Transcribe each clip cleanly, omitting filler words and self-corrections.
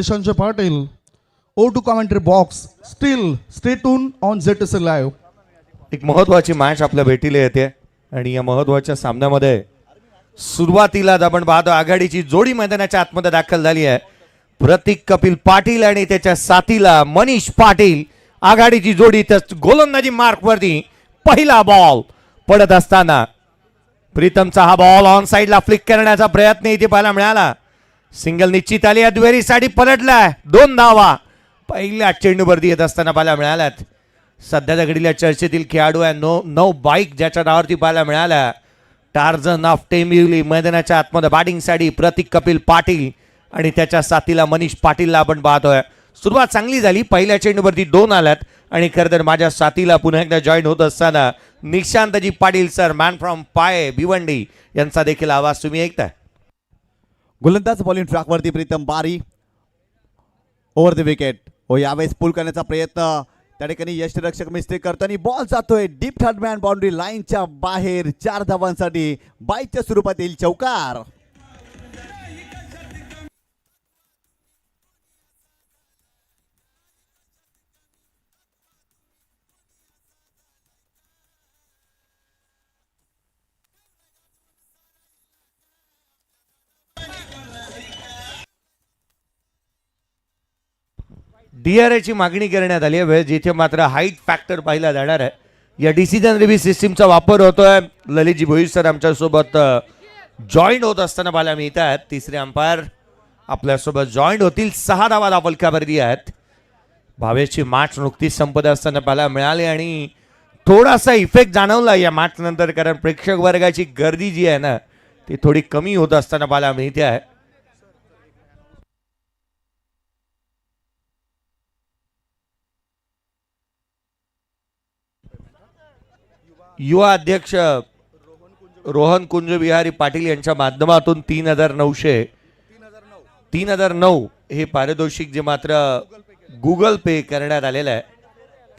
Sanjay Patil. O to commentary box. Still, stay tuned on ZTC Live. एक महत्त्वाची match आपल्या भेटीला येते आणि या महत्त्वाच्या सामन्यामध्ये सुरुवातीलाच आपण पाहतो आघाडीची जोडी मैदानाच्या आतमध्ये दाखल झाली आहे. प्रतीक कपिल पाटील आणि त्याच्या साथीला मनीष पाटील आघाडीची जोडी. गोलंदाजी मार्क वरती पहिला बॉल पडत असताना प्रीतमचा हा बॉल ऑन साइडला फ्लिक करण्याचा प्रयत्न इथे पाहायला मिळाला. सिंगल निश्चित आली आहे. दुहेरीसाठी पलटलाय. 2 धावा पहिल्या चेंडूवरती येत असताना पाहायला मिळाल्यात. सध्याच्या घडीला चर्चेतील खेळाडू आहे नो बाईक ज्याच्या नावावरती पाहायला मिळाला. टार्झन ऑफ टेंबिवली मैदानाच्या आतमध्ये बॅटिंगसाठी प्रतीक कपिल पाटील आणि त्याच्या साथीला मनीष पाटीलला आपण पाहतोय. सुरुवात चांगली झाली. पहिल्या चेंडूवरती 2 आल्यात आणि खरं तर माझ्या साथीला पुन्हा एकदा जॉईन होत असताना निशांतजी पाटील सर मॅन फ्रॉम पाय भिवंडी यांचा देखील आवाज तुम्ही ऐकताय. गोलंदाज बॉलिंग ट्रॅकवरती प्रीतम बारी ओव्हर द विकेट. यावेळेस पुल करण्याचा प्रयत्न त्या ठिकाणी यष्टिरक्षक मिस्टेक करतो आणि बॉल जातोय डीप थर्ड मॅन बाउंड्री लाईनच्या बाहेर. 4 धावांसाठी बाईकच्या स्वरूपात येईल चौकार. DRA ची मागणी करण्यात आली आहे जिथे मात्र हाईट फॅक्टर पाहिला जाणार आहे. या डिसिजन रिव्ह्यू सिस्टीमचा वापर होतोय. ललितजी भोईर सर आमच्यासोबत जॉईन होत असताना पाहायला मिळत आहेत. तिसरे अंपायर आपल्यासोबत जॉईन होतील. 6 धावा दाबलकावरती आहेत. भावेशची मॅच नुकतीच संपत असताना पाहायला मिळाली आणि थोडासा इफेक्ट जाणवला या मॅच नंतर, कारण प्रेक्षक वर्गाची गर्दी जी आहे ना ती थोडी कमी होत असताना पाहायला मिळते आहे. युवा अध्यक्ष रोहन कुंज बिहारी पाटील यांच्या माध्यमातून 3009 हे पारितोषिक जे मात्र गुगल पे करण्यात आलेलं आहे.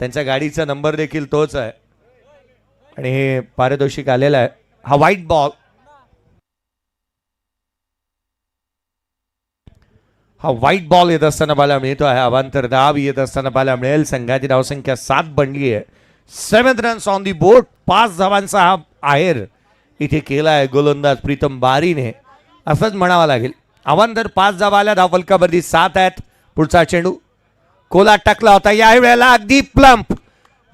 त्यांच्या गाडीचा नंबर देखील तोच आहे आणि हे पारितोषिक आलेलं आहे. हा व्हाईट बॉल येत असताना पाहायला मिळतो आहे. अवांतर दाब येत असताना पाहायला मिळेल. संघाची धावसंख्या 7 बनली आहे. 7 रन्स ऑन दी बोर्ड. 5 धावांचा हा आहेर इथे केला आहे गोलंदाज प्रीतम बारीने, असंच म्हणावं लागेल. अवांतर 5 धावा आल्या. धावफलकावरती 7 आहेत. पुढचा चेंडू कोलात टाकला होता. या वेळेला अगदी प्लम्प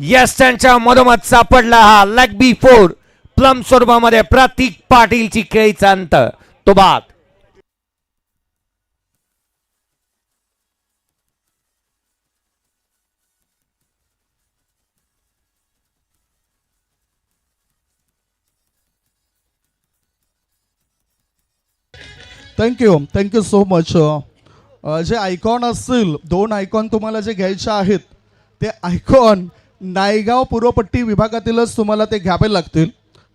यस्टनच्या मधोमध सापडला हा लेग बी 4 प्लम्प स्वरूपामध्ये प्रतीक पाटीलची खेळीचा अंत. तो बाद. Thank you so much. जे आयकॉन असतील 2 आयकॉन तुम्हाला जे घ्यायचे आहेत ते आयकॉन नायगाव पूर्वपट्टी विभागातीलच तुम्हाला ते घ्यावे लागतील.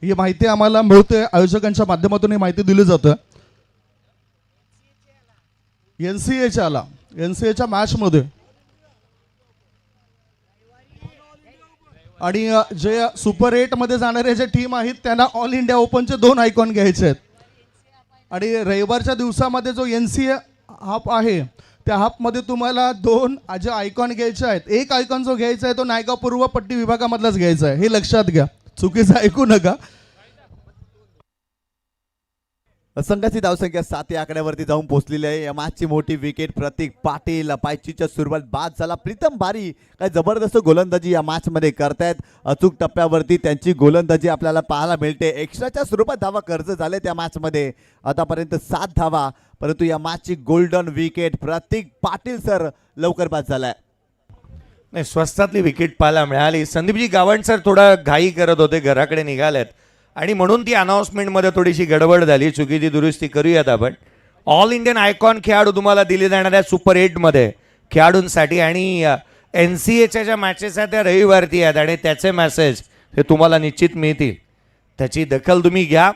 ही माहिती आम्हाला मिळते. आयोजकांच्या माध्यमातून ही माहिती दिली जाते. NCAच्या मॅचमध्ये आणि जे सुपर 8 मध्ये जाणारे जे टीम आहेत त्यांना ऑल इंडिया ओपनचे 2 आयकॉन घ्यायचे आहेत. आणि रविवारच्या दिवसामध्ये जो NCA हाफ आहे त्या हाफमध्ये तुम्हाला 2 जे आयकॉन घ्यायचे आहेत. एक आयकॉन जो घ्यायचा आहे तो नायगाव पूर्व पट्टी विभागामधलाच घ्यायचा आहे. हे लक्षात घ्या. चुकीचं ऐकू नका. संघाची धावसंख्या 7 या आकड्यावरती जाऊन पोहोचलेली आहे. या मॅचची मोठी विकेट प्रतीक पाटील. पायचीच्या सुरुवात बाद झाला. प्रीतम बारी काय जबरदस्त गोलंदाजी या मॅचमध्ये करतायत. अचूक टप्प्यावरती त्यांची गोलंदाजी आपल्याला पाहायला मिळते. एक्स्ट्राच्या स्वरूपात धावा खर्च झाले त्या मॅचमध्ये. आतापर्यंत 7 धावा, परंतु या मॅचची गोल्डन विकेट प्रतीक पाटील सर लवकर बाद झालाय. नाही, स्वस्तातली विकेट पाहायला मिळाली. संदीपजी गावंड सर थोडा घाई करत होते, घराकडे निघालेत आणि म्हणून ती अनाउन्समेंटमध्ये थोडीशी गडबड झाली. चुकीची दुरुस्ती करूयात आपण. ऑल इंडियन आयकॉन खेळाडू तुम्हाला दिले जाणार आहे सुपर 8 मध्ये खेळाडूंसाठी आणि NCAच्या ज्या मॅचेस आहेत त्या रविवारती आहेत आणि त्याचे मेसेज हे तुम्हाला निश्चित मिळतील. त्याची दखल तुम्ही घ्या.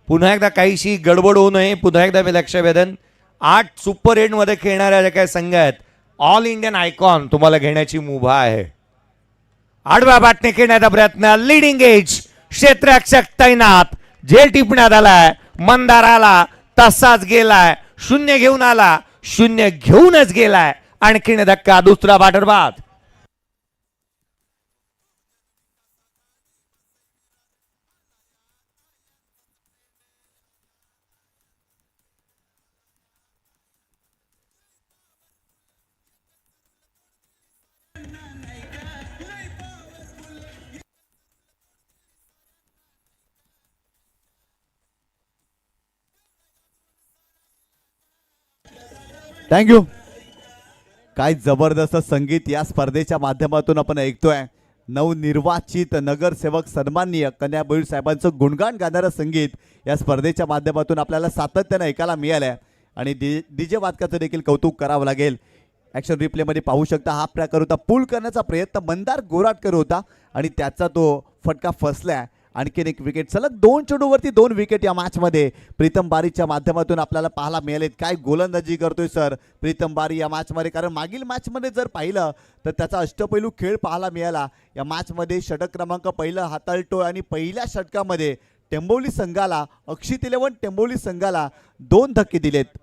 पुन्हा एकदा काहीशी गडबड होऊ नये. पुन्हा एकदा मी लक्ष वेधन 8 सुपर 8 मध्ये खेळणाऱ्या ज्या काही संघ आहेत ऑल इंडियन आयकॉन तुम्हाला घेण्याची मुभा आहे. आडव्या बॅटने खेळण्याचा प्रयत्न. लीडिंग एज क्षेत्ररक्षक तैनात. झेल टिपण्यात आलाय. मंदार आला तसाच गेलाय. 0 घेऊन आला. 0 घेऊनच गेलाय. आणखीन धक्का, दुसरा बॅटर बाद. थँक्यू. काय जबरदस्त संगीत या स्पर्धेच्या माध्यमातून आपण ऐकतोय. नवनिर्वाचित नगरसेवक सन्माननीय कन्याभोईर साहेबांचं गुणगान गाणारं संगीत या स्पर्धेच्या माध्यमातून आपल्याला सातत्यानं ऐकायला मिळालंय. आणि डीजे वादकाचं देखील कौतुक करावं लागेल. ॲक्शन रिप्लेमध्ये पाहू शकता, हा प्रकार होता पूल करण्याचा प्रयत्न मंदार गोराटकर होता आणि त्याचा तो फटका फसलाय. आणखीन एक विकेट, सलग 2 चेंडूवरती 2 विकेट या मॅचमध्ये प्रीतम बारीच्या माध्यमातून आपल्याला पाहायला मिळालेत. काय गोलंदाजी करतोय सर प्रीतम बारी या मॅचमध्ये. कारण मागील मॅचमध्ये जर पाहिलं तर त्याचा अष्टपैलू खेळ पाहायला मिळाला. या मॅचमध्ये षटक क्रमांक पहिलं हाताळतोय आणि पहिल्या षटकामध्ये टेंबोली संघाला, अक्षित 11 टेंबोली संघाला 2 धक्के दिलेत.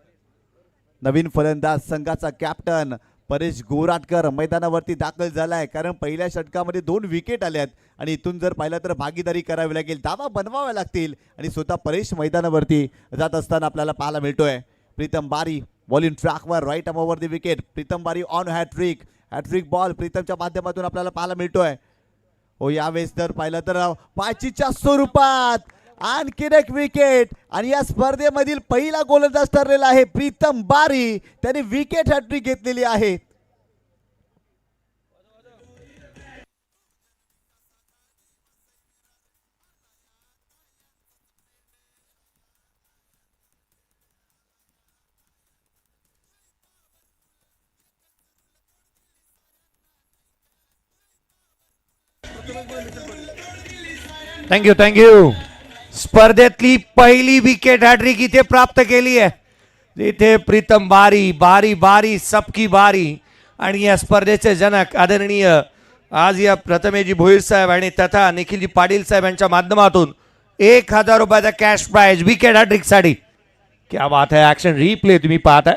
नवीन फलंदाज संघाचा कॅप्टन परेश गोराटकर मैदानावरती दाखल झालाय. कारण पहिल्या षटकामध्ये 2 विकेट आल्यात आणि इथून जर पाहिलं तर भागीदारी करावी लागेल, धावा बनवाव्या लागतील आणि स्वतः परेश मैदानावरती जात असताना आपल्याला पाहायला मिळतोय. प्रीतम बारी बॉलिंग ट्रॅकवर, right arm over the wicket. Pritam Bari on hat trick ball प्रीतमच्या माध्यमातून आपल्याला पाहायला मिळतोय. हो, यावेळेस जर पाहिलं तर पाचीच्या स्वरूपात आणखीन एक विकेट आणि या स्पर्धेमधील पहिला गोलंदाज ठरलेला आहे प्रीतम बारी. त्याने विकेट हॅट्रिक घेतलेली आहे. थँक्यू. स्पर्धेतली पहिली विकेट हॅट्रिक इथे प्राप्त केली आहे. इथे प्रीतम बारी, बारी बारी सबकी बारी. आणि या स्पर्धेचे जनक आदरणीय आज या प्रथमेजी भोईर साहेब आणि तथा निखिलजी पाटील साहेब यांच्या माध्यमातून 1000 रुपयाचा कॅश प्राइज विकेट हॅट्रिक साठी. क्या बात आहे. ऍक्शन रिप्ले तुम्ही पाहताय.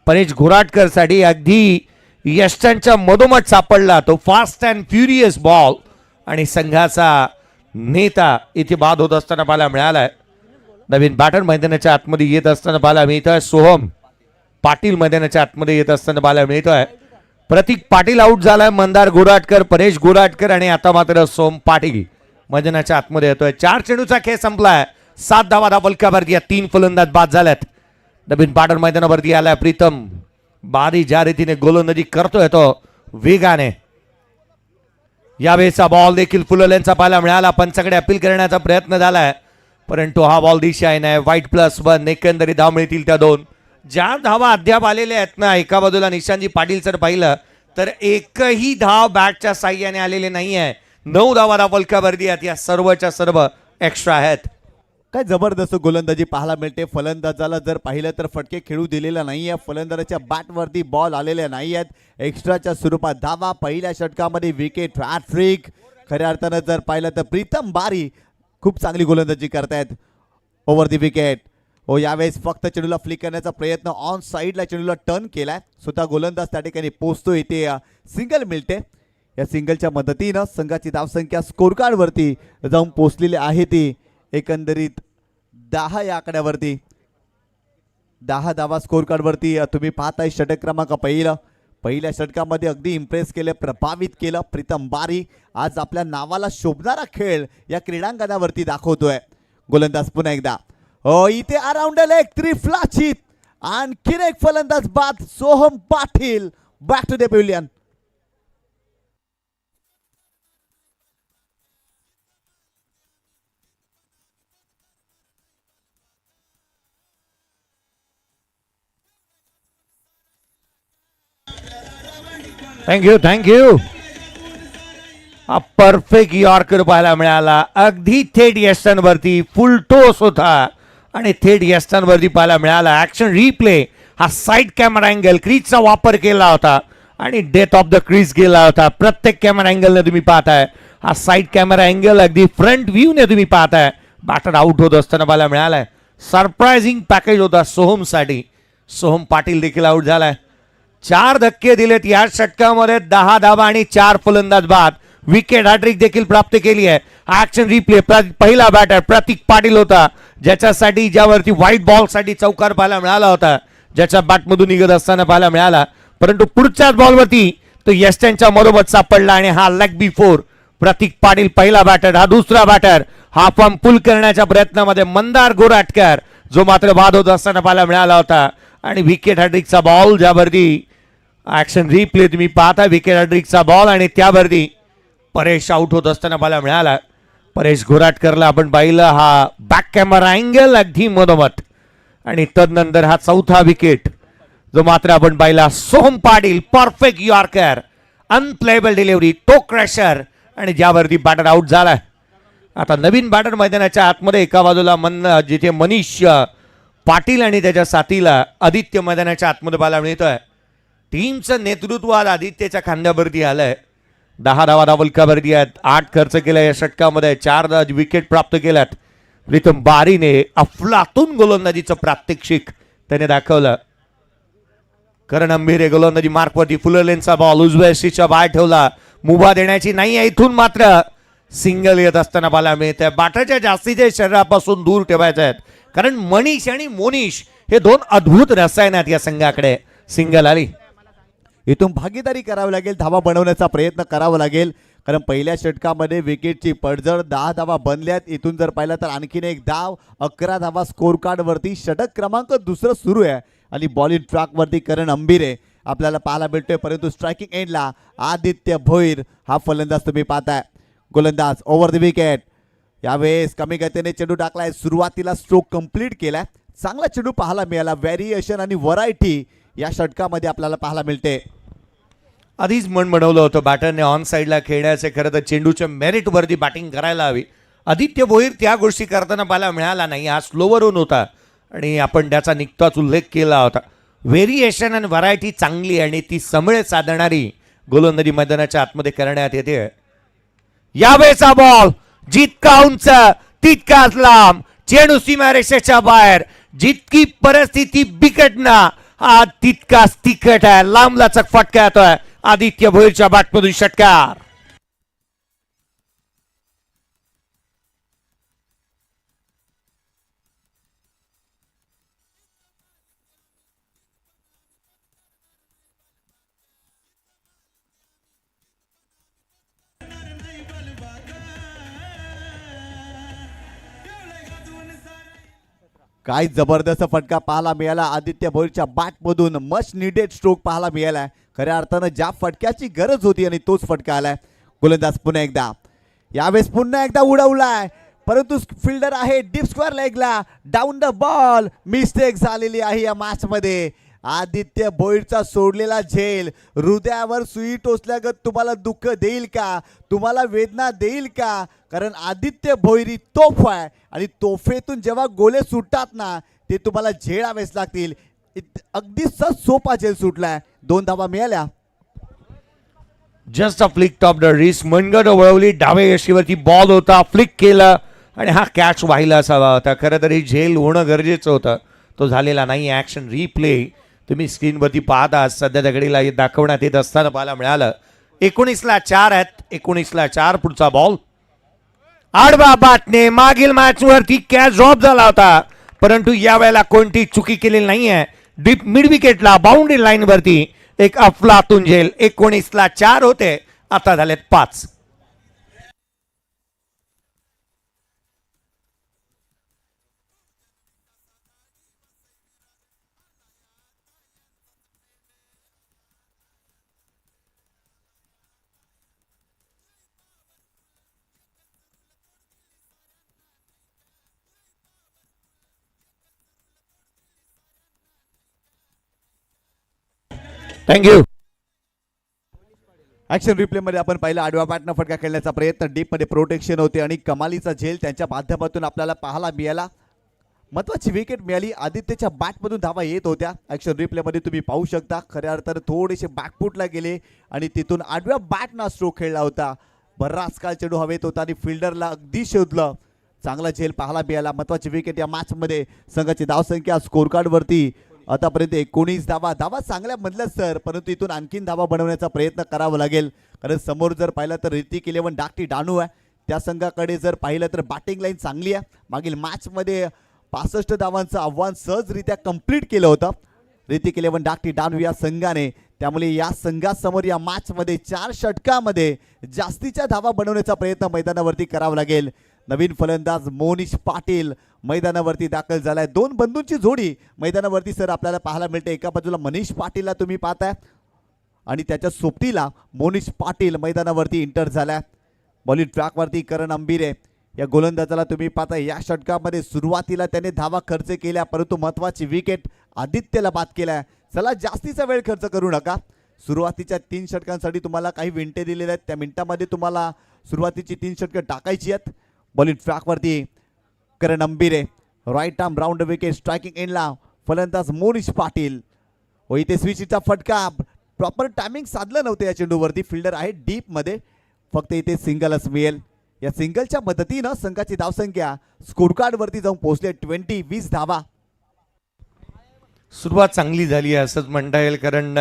परेश गोराटकर साठी अगदी यष्टांच्या मधोमध सापडला तो फास्ट अँड फ्युरियस बॉल आणि संघाचा नेता इथे बाद होत असताना पाहायला मिळालाय. नवीन बॅटर मैदानाच्या आतमध्ये येत असताना पाहायला मिळतोय. सोहम पाटील मैदानाच्या आतमध्ये येत असताना पाहायला मिळतोय. प्रतीक पाटील आउट झालाय. मंदार गोराटकर, परेश गोराटकर आणि आता मात्र सोहम पाटील मैदानाच्या आतमध्ये येतोय. 4 चेंडूचा खेळ संपलाय. 7 धावा धावलक्यावरती या 3 फलंदाज बाद झाल्यात. नवीन बॅटर मैदानावरती आलाय प्रीतम बारी. ज्या रीतीने गोलंदाजी करतोय तो वेगाने. यावेळेचा बॉल देखील फुललेंचा पाहायला मिळाला. पंचाकडे अपील करण्याचा प्रयत्न झालाय परंतु हा बॉल दिशाही नाही. वाईट +1. एकंदरीत धाव मिळतील त्या 2. ज्या धावा अद्याप आलेल्या आहेत ना, एका बाजूला निशांतजी पाटील सर पाहिलं तर एकही धाव बॅटच्या साह्याने आलेले नाही आहे. 9 धावा धावलक्यावरती आहेत. या सर्वच्या सर्व एक्स्ट्रा आहेत. काय जबरदस्त गोलंदाजी पाहायला मिळते. फलंदाजाला जर पाहिलं तर फटके खेळू दिलेला नाहीये. फलंदाजाच्या बॅटवरती बॉल आलेले नाही आहेत. एक्स्ट्राच्या स्वरूपात धावा. पहिल्या षटकामध्ये विकेट हॅट्रिक. खऱ्या अर्थानं जर पाहिलं तर प्रीतम बारी खूप चांगली गोलंदाजी करतायत. Over the wicket. हो, यावेळेस फक्त चेंडूला फ्लिक करण्याचा प्रयत्न, ऑन साईडला चेंडूला टर्न केलाय. स्वतः गोलंदाज त्या ठिकाणी पोहोचतो. इथे सिंगल मिळते. या सिंगलच्या मदतीनं संघाची धावसंख्या स्कोर कार्डवरती जाऊन पोहोचलेली आहे. ती एकंदरीत 10 या आकड्यावरती. 10 धावा स्कोर कार्डवरती तुम्ही पाहताय. षटक क्रमांक पहिल्या षटकामध्ये अगदी इम्प्रेस केलं, प्रभावित केलं प्रीतम बारी. आज आपल्या नावाला शोभणारा खेळ या क्रीडांगणावरती दाखवतोय. गोलंदाज पुन्हा एकदा. हो, इथे अराउंड लेग त्रिफलाचित. आणखीन एक फलंदाज बाद. Soham Patil back to the pavilion. Thank you. हा परफेक्ट यॉर्कर पाहायला मिळाला. अगदी थेट यष्टांवरती फुल टोस होता आणि थेट यष्टांवरती पाहायला मिळाला. Action replay. हा साईड कॅमेरा अँगल क्रीजचा वापर केला होता आणि डेथ ऑफ द क्रीज गेला होता. प्रत्येक कॅमेरा अँगलने तुम्ही पाहताय. हा साईड कॅमेरा अँगल अगदी फ्रंट व्ह्यूने तुम्ही पाहताय. बॅटर आउट होत असताना पाहायला मिळालाय. सरप्राइझिंग पॅकेज होता सोहमसाठी. सोहम पाटील देखील आउट झालाय. 4 धक्के दिलेत या षटकामध्ये, 10 धावा आणि 4 फलंदाज बाद. विकेट हॅट्रिक देखील प्राप्त केली आहे. ऍक्शन रिप्ले, पहिला बॅटर प्रतीक पाटील होता, ज्याच्यासाठी ज्यावरती व्हाईट बॉल साठी चौकार पाहायला मिळाला होता, ज्याच्या बॅटमधून निघत असताना पाहायला मिळाला. परंतु पुढच्याच बॉलवरती तो यष्ट्यांच्या मरोबत सापडला आणि हा लेग बिफोर. प्रतीक पाटील पहिला बॅटर, हा दुसरा बॅटर. हा फॉर्म पुल करण्याच्या प्रयत्नामध्ये मंदार गोराटकर, जो मात्र बाद होत असताना पाहायला मिळाला होता. आणि विकेट हॅट्रिकचा बॉल, ज्यावरती ऍक्शन रिप्ले तुम्ही पाहता, विकेट हॅट्रिकचा बॉल आणि त्यावरती परेश आउट होत असताना पाहायला मिळाला. परेश गोराटकरला आपण पाहिलं, हा बॅक कॅमेरा अँगल अगदी मधोमध. आणि तदनंतर हा चौथा विकेट जो मात्र आपण पाहिला, Soham Patil perfect yorker, unplayable delivery, toe crusher, आणि ज्यावरती बॅटर आउट झालाय. आता नवीन बॅटर मैदानाच्या आतमध्ये, एका बाजूला जिथे मनीष पाटील आणि त्याच्या साथीला आदित्य मैदानाच्या आतमध्ये पाहायला मिळतोय. टीमचं नेतृत्व आज आदित्यच्या खांद्यावरती आलंय. 10 धावा धावलकावरती आहेत, 8 खर्च केला या षटकामध्ये, 4 विकेट प्राप्त केल्यात. प्रीतम बारीने अफलातून गोलंदाजीचं प्रात्यक्षिक त्याने दाखवलं. करण अंभीरे गोलंदाजी मार्कवरती, फुलरलेनचा बॉल उजव्या यष्टीच्या बाहेर ठेवला, मुभा देण्याची नाहीये. इथून मात्र सिंगल येत असताना पाहायला मिळतंय. बॅटरच्या जास्तीच्या शरीरापासून दूर ठेवायचे आहेत, कारण मनीष आणि मोनिश हे 2 अद्भुत रसायन आहेत या संघाकडे. सिंगल आली. इथून भागीदारी करावी लागेल, धावा बनवण्याचा प्रयत्न करावा लागेल, कारण पहिल्या षटकामध्ये विकेटची पडझड, 10 धावा बनल्यात. इथून जर पाहिलं तर आणखीन एक धाव, 11 धावा स्कोर कार्ड वरती. षटक क्रमांक 2 सुरू आहे आणि बॉलिंग ट्रॅक वरती करण अंभीरे आपल्याला पाहायला मिळतोय. परंतु स्ट्रायकिंग एंडला आदित्य भोईर हा फलंदाज तुम्ही पाहताय. गोलंदाज ओव्हर द विकेट. यावेळेस कमी गतीने चेंडू टाकलाय, सुरुवातीला स्ट्रोक कंप्लीट केलाय. चांगला चेंडू पाहायला मिळाला. व्हेरिएशन आणि व्हरायटी या षटकामध्ये आपल्याला पाहायला मिळते. आधीच मन बनवलं होतं बॅटरने ऑन साईडला खेळण्याचे. खरं तर चेंडूच्या मेरिट वरती बॅटिंग करायला हवी. आदित्य भोईर त्या गोष्टी करताना पाहायला मिळाला नाही. हा स्लोवर होऊन होता आणि आपण त्याचा निकताच उल्लेख केला होता. व्हेरिएशन आणि व्हरायटी चांगली आणि ती समळे साधणारी गोलंदाजी मैदानाच्या आतमध्ये करण्यात येते. यावेळेचा बॉल जितका उंच तितकाच लांब, चेंडू सीमारेषेच्या बाहेर. जितकी परिस्थिती बिकट ना, हा तितकाच तिखट आहे. लांबलाचक फटका येतोय आदित्य भोईरच्या बॅटमधून. षटकार. काय जबरदस्त फटका पाहायला मिळाला आदित्य भोईरच्या बॅटमधून. मच निडेड स्ट्रोक पाहायला मिळाला. खऱ्या अर्थानं ज्या फटक्याची गरज होती आणि तोच फटका आलाय. गोलंदाज पुन्हा एकदा, यावेळेस पुन्हा एकदा उडवलाय, परंतु फिल्डर आहे डीप स्क्वेअर लेगला. डाऊन द बॉल, मिस्टेक झालेली आहे या मॅच मध्ये. आदित्य भोईरचा सोडलेला झेल हृदयावर सुई टोचल्यागत तुम्हाला दुःख देईल का, तुम्हाला वेदना देईल का? कारण आदित्य भोईर ही तोफ आहे आणि तोफेतून जेव्हा गोले सुटतात ना, ते तुम्हाला झेलावेच लागतील. अगदी सोपा झेल सुटलाय. 2 धावा मिळाल्या. Just a flick top the wrist. मनगट वळवली, डावे यष्टीवरती बॉल होता, फ्लिक केलं आणि हा कॅच व्हायला असावा होता. खरं तर ही झेल होणं गरजेचं होतं, तो झालेला नाही. ऍक्शन रिप्ले तुम्ही स्क्रीनवरती पाहता. सध्या दगडीला दाखवण्यात येत असताना पाहायला मिळालं. 19ला 4 आहेत, 19ला 4. पुढचा बॉल आडवा बाटने. मागील मॅच वरती कॅच ड्रॉप झाला होता, परंतु यावेळेला कोणती चुकी केलेली नाहीये. डीप मिड विकेटला बाउंड्री लाईन वरती एक अफलातून झेल. 19ला 4 होते, आता झालेत 5. थँक्यू. ऍक्शन रिप्ले मध्ये आपण पाहिलं, आडवा बॅटनं फटका खेळण्याचा प्रयत्न, डीप मध्ये प्रोटेक्शन होते आणि कमालीचा झेल त्यांच्या माध्यमातून आपल्याला पाहायला मिळाला. महत्वाची विकेट मिळाली. आदित्यच्या बॅटमधून धावा येत होत्या. ऍक्शन रिप्ले मध्ये तुम्ही पाहू शकता. खऱ्या अर्थानं थोडेसे बॅकफुटला गेले आणि तिथून आडव्या बॅटनं स्ट्रोक खेळला होता. बराच काळ चेंडू हवेत होता आणि फिल्डरला अगदी शोधलं. चांगला झेल पाहायला मिळाला. महत्वाची विकेट या मॅच मध्ये. संघाची धावसंख्या स्कोर कार्ड वरती आतापर्यंत 19 धावा. धावा चांगल्या मधल्या सर, परंतु इथून आणखीन धावा बनवण्याचा प्रयत्न करावा लागेल. कारण समोर जर पाहिलं तर ऋतिक 11 डाकटी डानू आहे. त्या संघाकडे जर पाहिलं तर बॅटिंग लाईन चांगली आहे. मागील मॅचमध्ये 65 धावांचं आव्हान सहजरित्या कंप्लीट केलं होतं ऋतिक 11 डाकटी डानू या संघाने. त्यामुळे या संघासमोर या मॅचमध्ये 4 षटकामध्ये जास्तीच्या धावा बनवण्याचा प्रयत्न मैदानावरती करावा लागेल. नवीन फलंदाज मोनिश पाटील मैदानावरती दाखल झालाय. दोन बंधूंची जोडी मैदानावरती सर आपल्याला पाहायला मिळते. एका बाजूला मनीष पाटीलला तुम्ही पाहताय आणि त्याच्या सोबतीला मोनिश पाटील मैदानावरती एंटर झालाय. बॉलिंग ट्रॅकवरती करण अंबिरे या गोलंदाजाला तुम्ही पाहताय. या षटकामध्ये सुरुवातीला त्याने धावा खर्च केल्या, परंतु महत्वाची विकेट आदित्यला बाद केलाय. चला जास्तीचा वेळ खर्च करू नका. सुरुवातीच्या 3 षटकांसाठी तुम्हाला काही मिनिटे दिलेले आहेत. त्या मिनिटांमध्ये तुम्हाला सुरुवातीची 3 षटकं टाकायची आहेत. बॉलिंग ट्रॅकवरती Karan Ambire, right arm round wicket, striking एंडला फलंदाज मोनिश पाटील. व इथे स्विचचा फटका, प्रॉपर टायमिंग साधलं नव्हतं या चेंडूवरती. फिल्डर आहे डीप मध्ये, फक्त इथे सिंगलच मिळेल. या सिंगलच्या मदतीनं संघाची धावसंख्या स्कोर कार्ड वरती जाऊन पोहोचले 20 धावा. सुरुवात चांगली झाली आहे असंच म्हणता येईल. कारण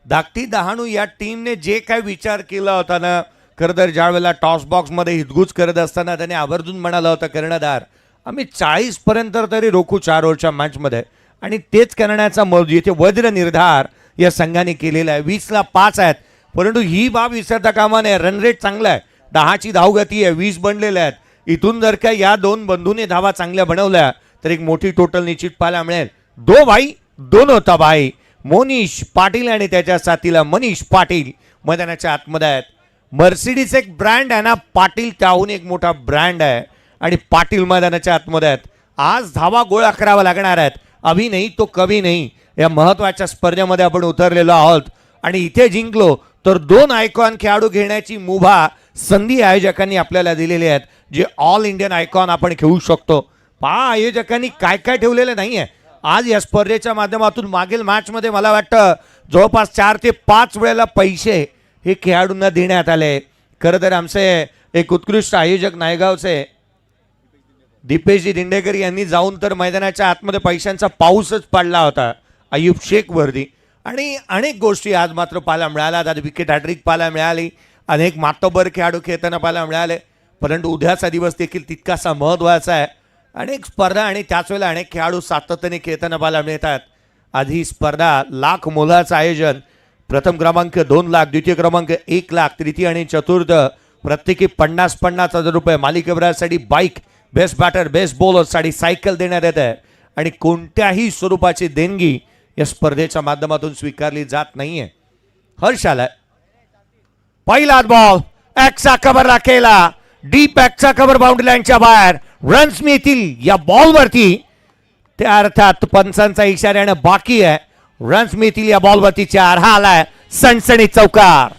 धाकटी डहाणू या टीमने जे काय विचार केला होता ना, खरं तर ज्या वेळेला टॉस बॉक्समध्ये हितगुज करत असताना त्याने आवर्जून म्हणाला होता कर्णधार आम्ही 40 पर्यंत तरी रोखू 4 ओव्हरच्या मॅचमध्ये, आणि तेच करण्याचा इथे वज्र निर्धार या संघाने केलेला आहे. 20ला 5 आहेत, परंतु ही बाब विसरता कामा नये. रन रेट चांगला आहे, 10ची धावगती आहे, 20 बनलेल्या आहेत. इथून जर का या दोन बंधूने धावा चांगल्या बनवल्या तर एक मोठी टोटल निश्चित पाहायला मिळेल. 2 भाई 2 होता भाई. मोनिश पाटील आणि त्याच्या साथीला मनीष पाटील मैदानाच्या आतमध्ये आहेत. मर्सिडीज एक ब्रँड आहे ना, पाटील त्याहून एक मोठा ब्रँड आहे आणि पाटील मैदानाच्या आतमध्ये आहेत. आज धावा गोळा करावा लागणार आहेत. अभी नाही तो कभी नाही या महत्वाच्या स्पर्धेमध्ये आपण उतरलेलो आहोत आणि इथे जिंकलो तर 2 आयकॉन खेळाडू घेण्याची मुभा संधी आयोजकांनी आपल्याला दिलेली आहेत, जे ऑल इंडियन आयकॉन आपण खेळू शकतो. पहा आयोजकांनी काय काय ठेवलेलं नाही आहे. आज या स्पर्धेच्या माध्यमातून मागील मॅचमध्ये मला वाटतं जवळपास 4 ते 5 वेळेला पैसे हे खेळाडूंना देण्यात आले. खरं तर आमचे एक उत्कृष्ट आयोजक नायगावचे दीपेशजी दिंडेकर यांनी जाऊन तर मैदानाच्या आतमध्ये पैशांचा पाऊसच पडला होता अय्यूब शेख वरती. आणि अनेक गोष्टी आज मात्र पाहायला मिळाल्या. आज विकेट हॅट्रिक पाहायला मिळाली, अनेक मातोबर खेळाडू खेळताना पाहायला मिळाले. परंतु उद्याचा दिवस देखील तितकासा महत्त्वाचा आहे. अनेक स्पर्धा आणि त्याच वेळेला अनेक खेळाडू सातत्याने खेळताना पाहायला मिळतात. आधी स्पर्धा लाख मोलाचं आयोजन, प्रथम क्रमांक 2 लाख, द्वितीय क्रमांक 1 लाख, तृतीय आणि चतुर्थ प्रत्येकी 50,000 रुपये, मालिकेबरासाठी बाईक, बेस्ट बॅटर बेस्ट बॉलरसाठी सायकल देण्यात येत आहे. आणि कोणत्याही स्वरूपाची देणगी या स्पर्धेच्या माध्यमातून स्वीकारली जात नाहीये. हर्ष आलाय, पहिला बॉल एक्सचा कव्हर राखेला, डीप एक्सचा कव्हर बाउंड्री लाईनच्या बाहेर रन्स मिळतील या बॉलवरती. त्या अर्थात पंचांचा इशाऱ्याने बाकी आहे. रन्स मिळतील या बॉलवरती 4. हा आलाय सणसणी चौकार.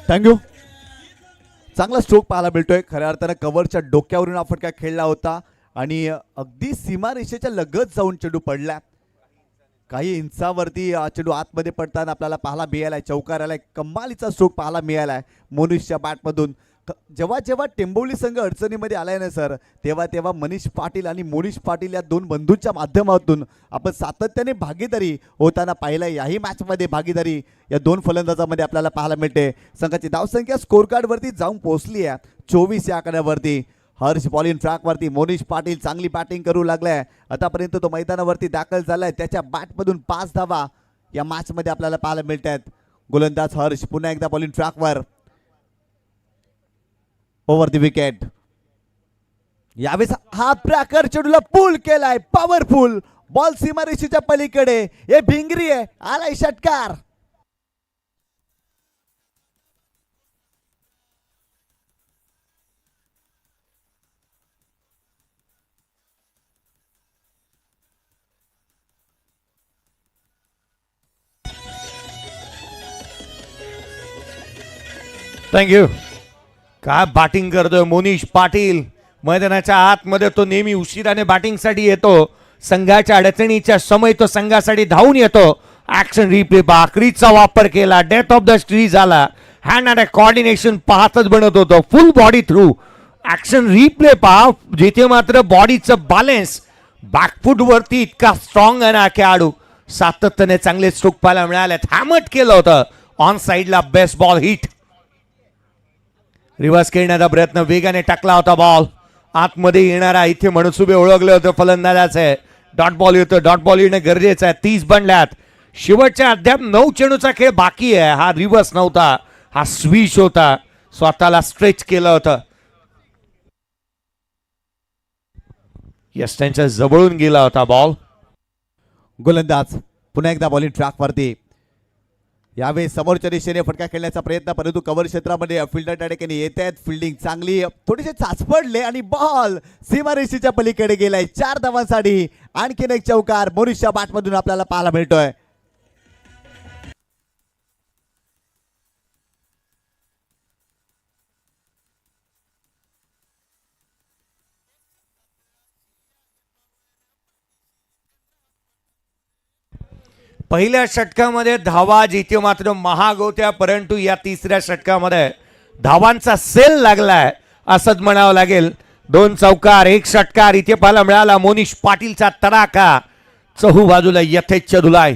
थँक्यू. चांगला स्ट्रोक पाहायला मिळतोय. खऱ्या अर्थानं कव्हरच्या डोक्यावरून हा फटका खेळला होता आणि अगदी सीमारेषेच्या लगत जाऊन चेंडू पडला. काही इंचावरती चेंडू आतमध्ये पडताना आपल्याला पाहायला मिळालाय. चौकार आलाय. कमालीचा स्ट्रोक पाहायला मिळालाय मोनिशच्या बॅटमधून. जेव्हा जेव्हा टेंबोली संघ अडचणीमध्ये आलाय ना सर, तेव्हा तेव्हा मनीष पाटील आणि मोनिश पाटील या 2 बंधूंच्या माध्यमातून आपण सातत्याने भागीदारी होताना पाहिलंय. याही मॅचमध्ये भागीदारी या 2 फलंदाजामध्ये आपल्याला पाहायला मिळते. संघाची धावसंख्या स्कोर कार्डवरती जाऊन पोहोचली आहे 24 या आकड्यावरती. हर्ष बॉलिंग ट्रॅकवरती. मोनिश पाटील चांगली बॅटिंग करू लागलाय. आतापर्यंत तो मैदानावरती दाखल झालाय. त्याच्या बॅटमधून 5 धावा या मॅचमध्ये आपल्याला पाहायला मिळत आहेत. गोलंदाज हर्ष पुन्हा एकदा बॉलिंग ट्रॅकवर. Over the wicket. यावेळेस हा प्रॅकर चेंडूला पुल केलाय. पॉवरफुल बॉल सीमारेषेच्या पलीकडे. हे भिंगरी आहे. आलाय षटकार. थँक्यू. काय बॅटिंग करतोय मोनिश पाटील. मैदानाच्या आतमध्ये तो नेहमी उशिराने बॅटिंगसाठी येतो, संघाच्या अडचणीच्या समय तो संघासाठी धावून येतो. ऍक्शन रिप्ले बाकरीचा वापर केला, डेथ ऑफ द स्ट्री झाला, हँड अँड कॉर्डिनेशन पाहतच बनत होतं, फुल बॉडी थ्रू ऍक्शन रिप्ले पहा, जिथे मात्र बॉडीचं बॅलन्स बॅकफूट वरती इतका स्ट्रॉंग आहे ना खेळाडू, सातत्याने चांगले स्ट्रोक पाहायला मिळालेत. हॅमट केलं होतं ऑन साइडला, बेस्ट बॉल हिट. रिव्हर्स खेळण्याचा प्रयत्न, वेगाने टाकला होता बॉल आतमध्ये येणारा, इथे मनसुबे ओळखले होते फलंदाजाचे. डॉट बॉल येतो, डॉट बॉल येणं गरजेचं आहे. 30 बनल्यात, शेवटच्या अद्याप 9 चेंडूचा खेळ बाकी आहे. हा रिव्हर्स नव्हता, हा स्विच होता, स्वतःला स्ट्रेच केलं होतं. यस, त्यांच्या जवळून गेला होता बॉल. गोलंदाज पुन्हा एकदा बॉलिंग ट्रॅकवरती. यावेळी समोरच्या दिशेने फटका खेळण्याचा प्रयत्न, परंतु कव्हर क्षेत्रामध्ये फिल्डर त्या ठिकाणी येत आहेत. फिल्डिंग चांगली, थोडेसे चाचपडले आणि बॉल सीमारेषेच्या पलीकडे गेलाय. 4 धावांसाठी आणखीन एक चौकार मोनिशच्या बॅटमधून आपल्याला पाहायला मिळतोय. पहिल्या षटकामध्ये धावा जिथे मात्र महाग होत्या, परंतु या तिसऱ्या षटकामध्ये धावांचा सेल लागलाय असंच म्हणावं लागेल. 2 चौकार 1 षटकार इथे पाहायला मिळाला. मोनिश पाटीलचा तडाखा चहू बाजूला यथेच्छ धुलाय.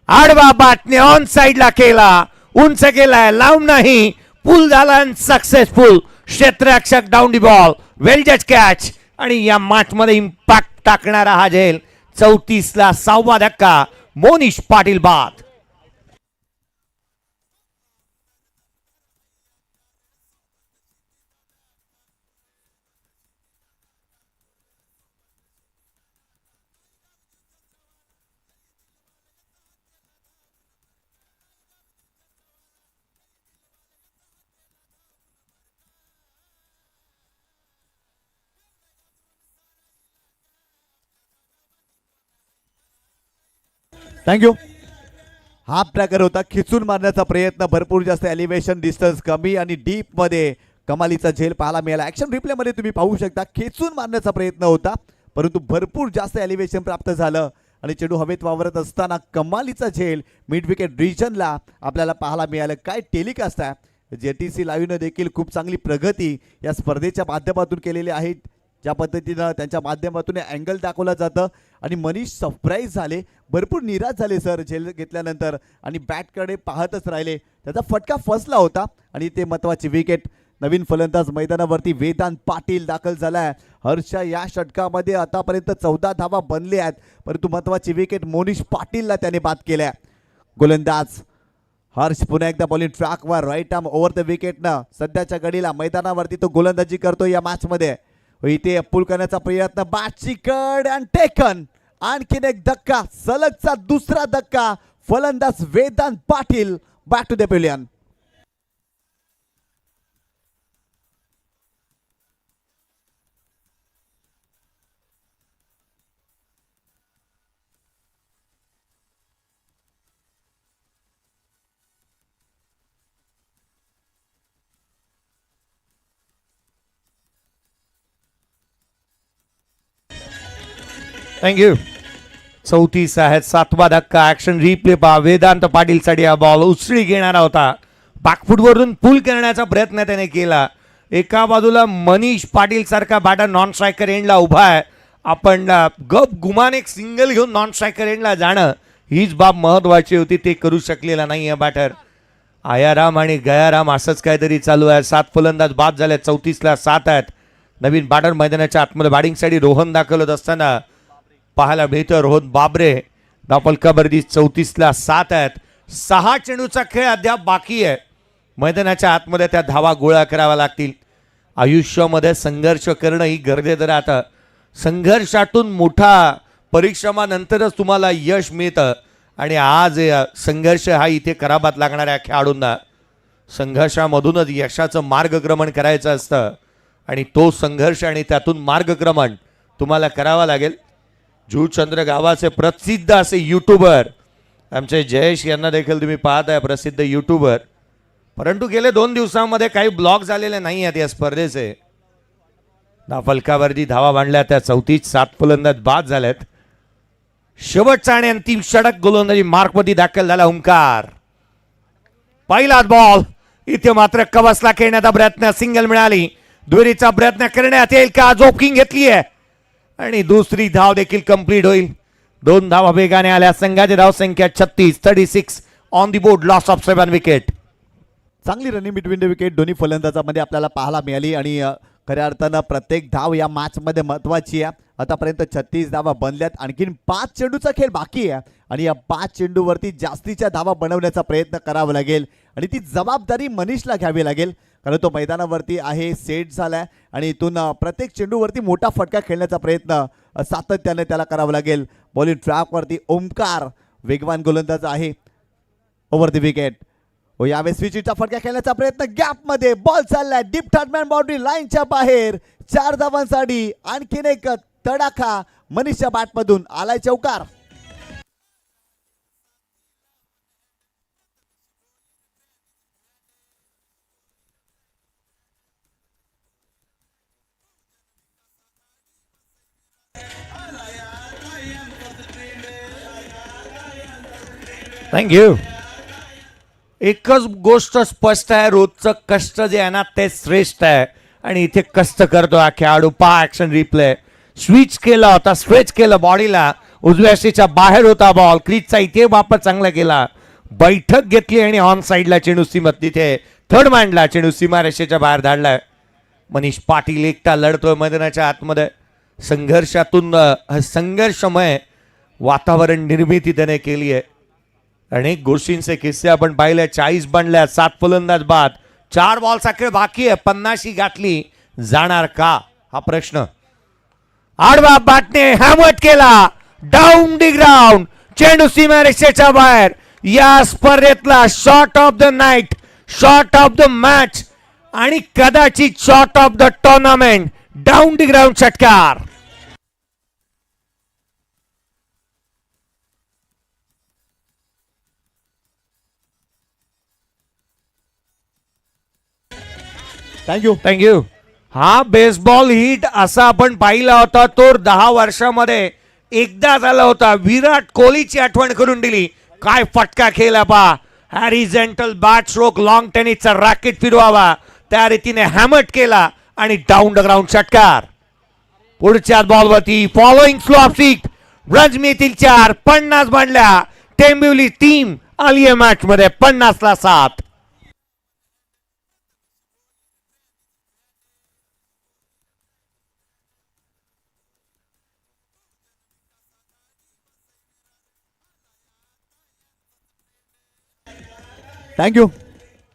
आडवा बाटने ऑन साइडला केला, उंच केलाय, लांब नाही, पुल झाला सक्सेसफुल. क्षेत्ररक्षक डाऊन दी बॉल, वेल जज कॅच. आणि या मॅच मध्ये इम्पॅक्ट टाकणारा हा झेल. 34ला 6वा धक्का, मोनिश पाटील बाद. थँक्यू. हाफ ट्रॅकर होता, खिचून मारण्याचा प्रयत्न, भरपूर जास्त एलिव्हेशन डिस्टन्स कमी आणि डीप मध्ये कमालीचा झेल पाहायला मिळाला. ऍक्शन रिप्ले मध्ये तुम्ही पाहू शकता, खेचून मारण्याचा प्रयत्न होता, परंतु भरपूर जास्त एलिव्हेशन प्राप्त झालं आणि चेंडू हवेत वावरत असताना कमालीचा झेल मिड विकेट रिजनला आपल्याला पाहायला मिळालं. काय टेलिकास्ट आहे. JTC लाईव्हनं देखील खूप चांगली प्रगती या स्पर्धेच्या माध्यमातून केलेली आहे. ज्या पद्धतीनं त्यांच्या माध्यमातून अँगल दाखवलं जातं आणि मनीष सरप्राईज झाले, भरपूर निराश झाले सर झेल घेतल्यानंतर आणि बॅटकडे पाहतच राहिले. त्याचा फटका फसला होता आणि ते महत्त्वाची विकेट. नवीन फलंदाज मैदानावरती वेदांत पाटील दाखल झालाय. हर्षा या षटकामध्ये आतापर्यंत 14 धावा बनले आहेत, परंतु महत्त्वाची विकेट मोनिश पाटीलला त्याने बाद केल्या. गोलंदाज हर्ष पुन्हा एकदा बॉलिंग ट्रॅकवर, राईट आर्म ओव्हर द विकेटनं सध्याच्या घडीला मैदानावरती तो गोलंदाजी करतो या मॅच मध्ये. इथे पुल करण्याचा प्रयत्न, बॅटची कड अँड टेकन. आणखीन एक धक्का, सलगचा दुसरा धक्का. फलंदाज Vedant Patil back to the pavilion. Thank you. 34 आहेत, 7वा धक्का. ऍक्शन रिप्ले पहा, वेदांत पाटील साठी हा बॉल उसळी घेणारा होता. बॅकफूटवरून पुल करण्याचा प्रयत्न त्याने केला. एका बाजूला मनीष पाटील सारखा बॅटर नॉन स्ट्रायकर एंडला उभा आहे. आपण गप गुमान एक सिंगल घेऊन नॉन स्ट्रायकर एंडला जाणं हीच बाब महत्वाची होती. ते करू शकलेला नाही आहे बॅटर. आयाराम आणि गयाराम असंच काहीतरी चालू आहे. 7 फलंदाज बाद झाले, 34ला 7 आहेत. नवीन बॅटर मैदानाच्या आतमध्ये बॅटिंगसाठी रोहन दाखल होत असताना पाहायला मिळतं. रोहन बाबरे धावफलकावरती 34ला 7 आहेत. 6 चेंडूचा खेळ अद्याप बाकी आहे. मैदानाच्या आतमध्ये त्या धावा गोळा कराव्या लागतील. आयुष्यामध्ये संघर्ष करणं ही गरजेचं राहतं. संघर्षातून मोठा परिश्रमानंतरच तुम्हाला यश मिळतं आणि आज संघर्ष हा इथे करावाच लागणाऱ्या खेळाडूंना संघर्षामधूनच यशाचं मार्गक्रमण करायचं असतं आणि तो संघर्ष आणि त्यातून मार्गक्रमण तुम्हाला करावा लागेल. जुचंद्र गावाचे प्रसिद्ध असे यूट्यूबर आमचे जयेश यांना देखील तुम्ही पाहत आहे, प्रसिद्ध यूट्यूबर. परंतु गेले 2 दिवसांमध्ये काही ब्लॉग झालेले नाही आहेत या स्पर्धेचे. फलकावरती धावा बांधल्या त्या 34 फलंदाज बाद झाल्यात. शेवटचा आणि अंतिम षटक गोलंदाजी मार्कमध्ये दाखल झाला ओमकार. पहिलाच बॉल इथे मात्र कवसला खेळण्याचा प्रयत्न, सिंगल मिळाली. दुहेरीचा प्रयत्न करण्यात येईल का? जोकिंग घेतली आहे आणि दुसरी धाव देखील कंप्लीट होईल. 2 धावा वेगाने आल्या. संघाची धाव संख्या 36 on the board. Loss of 7 wicket. चांगली रनिंग बिटवीन द विकेट दोन्ही फलंदाजामध्ये आपल्याला पाहायला मिळाली आणि खऱ्या अर्थानं प्रत्येक धाव या मॅचमध्ये महत्त्वाची आहे. आतापर्यंत 36 धावा बनल्यात. आणखीन 5 चेंडूचा खेळ बाकी आहे आणि या 5 चेंडूवरती जास्तीच्या धावा बनवण्याचा प्रयत्न करावा लागेल आणि ती जबाबदारी मनीषला घ्यावी लागेल, कारण तो मैदानावरती आहे, सेट झालाय आणि इथून प्रत्येक चेंडूवरती मोठा फटका खेळण्याचा प्रयत्न सातत्याने त्याला करावा लागेल. बॉलिंग ट्रॅकवरती ओमकार वेगवान गोलंदाज आहे. Over the wicket. यावेळेस स्विचचा फटका खेळण्याचा प्रयत्न, गॅप मध्ये बॉल चाललाय, डीप थर्डमॅन बाउंड्री लाईनच्या बाहेर. 4 धावांसाठी आणखीन एक तडाखा मनीषच्या बॅटमधून आलाय चौकार. थँक्यू. एकच गोष्ट स्पष्ट आहे, रोजचं कष्ट जे आहे ना ते श्रेष्ठ आहे आणि इथे कष्ट करतो हा खेळाडू. पहा ऍक्शन रिप्ले. स्विच केला होता, स्ट्रेच केलं बॉडीला, उजव्या रेषेच्या बाहेर होता बॉल, क्रीजचा इथे वापर चांगला केला, बैठक घेतली आणि ऑन साईडला चेंडू सीमा तिथे थर्ड मांडला, चेंडू सीमा रेषेच्या बाहेर धाडलाय. मनीष पाटील एकटा लढतोय मैदानाच्या आतमध्ये. संघर्षातून संघर्षमय वातावरण निर्मिती त्याने केली आहे. अनेक गोष्टींचे किस्से आपण पाहिले. 40 बनल्या, 7 फलंदाज बाद, 4 बॉलचा खेळ बाकी आहे. 50 गाठली जाणार का हा प्रश्न. आडवा बॅटने हॅमट केला, डाऊन दी ग्राउंड, चेंडू सीमा रेषेच्या बाहेर. या स्पर्धेतला shot of the night, shot of the match आणि कदाचित shot of the tournament. Down the ground षटकार. थँक्यू. हा बेसबॉल हिट असा आपण पाहिला होता तो 10 वर्षामध्ये एकदा झाला होता. विराट कोहलीची आठवण करून दिली. काय फटका खेळला पा. हॅरिझॉन्टल बॅट स्ट्रोक, लॉंग टेनिसचा रॅकेट फिरवावा त्या रीतीने हॅमट केला आणि डाऊन द ग्राउंड षटकार. पुढच्या बॉलवरती following slow off six, runs मिळतील 4, 50 बनल्या. टेंबिवली टीम आली आहे मॅच मध्ये 50ला 7. थँक्यू.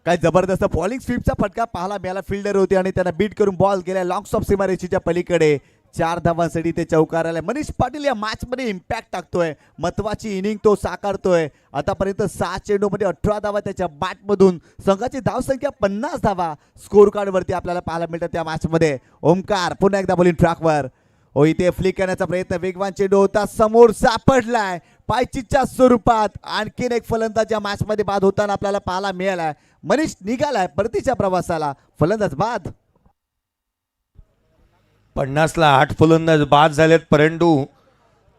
काय जबरदस्त बॉलिंग स्वीपचा फटका पाहायला मिळाला. फिल्डर होते आणि त्यांना बीट करून बॉल गेला लॉंग स्टॉप सीमारेषेच्या पलीकडे. 4 धावांसाठी ते चौकार आले. मनीष पाटील या मॅच मध्ये इम्पॅक्ट टाकतोय, महत्वाची इनिंग तो साकारतोय. आतापर्यंत 6 चेंडूमध्ये 18 धावा त्याच्या बॅटमधून. संघाची धावसंख्या 50 धावा स्कोर कार्ड वरती आपल्याला पाहायला मिळतात त्या मॅच मध्ये. ओमकार पुन्हा एकदा बॉलिंग ट्रॅकवर. इथे फ्लिक करण्याचा प्रयत्न, वेगवान चेंडू होता, समोर सापडलाय पायचीच्या स्वरूपात. आणखीन एक फलंदाज या मॅच मध्ये बाद होताना आपल्याला पाहायला मिळालाय. मनीष निघालाय परतीच्या प्रवासाला, फलंदाज बाद. 50ला 8 फलंदाज बाद झालेत. परंतु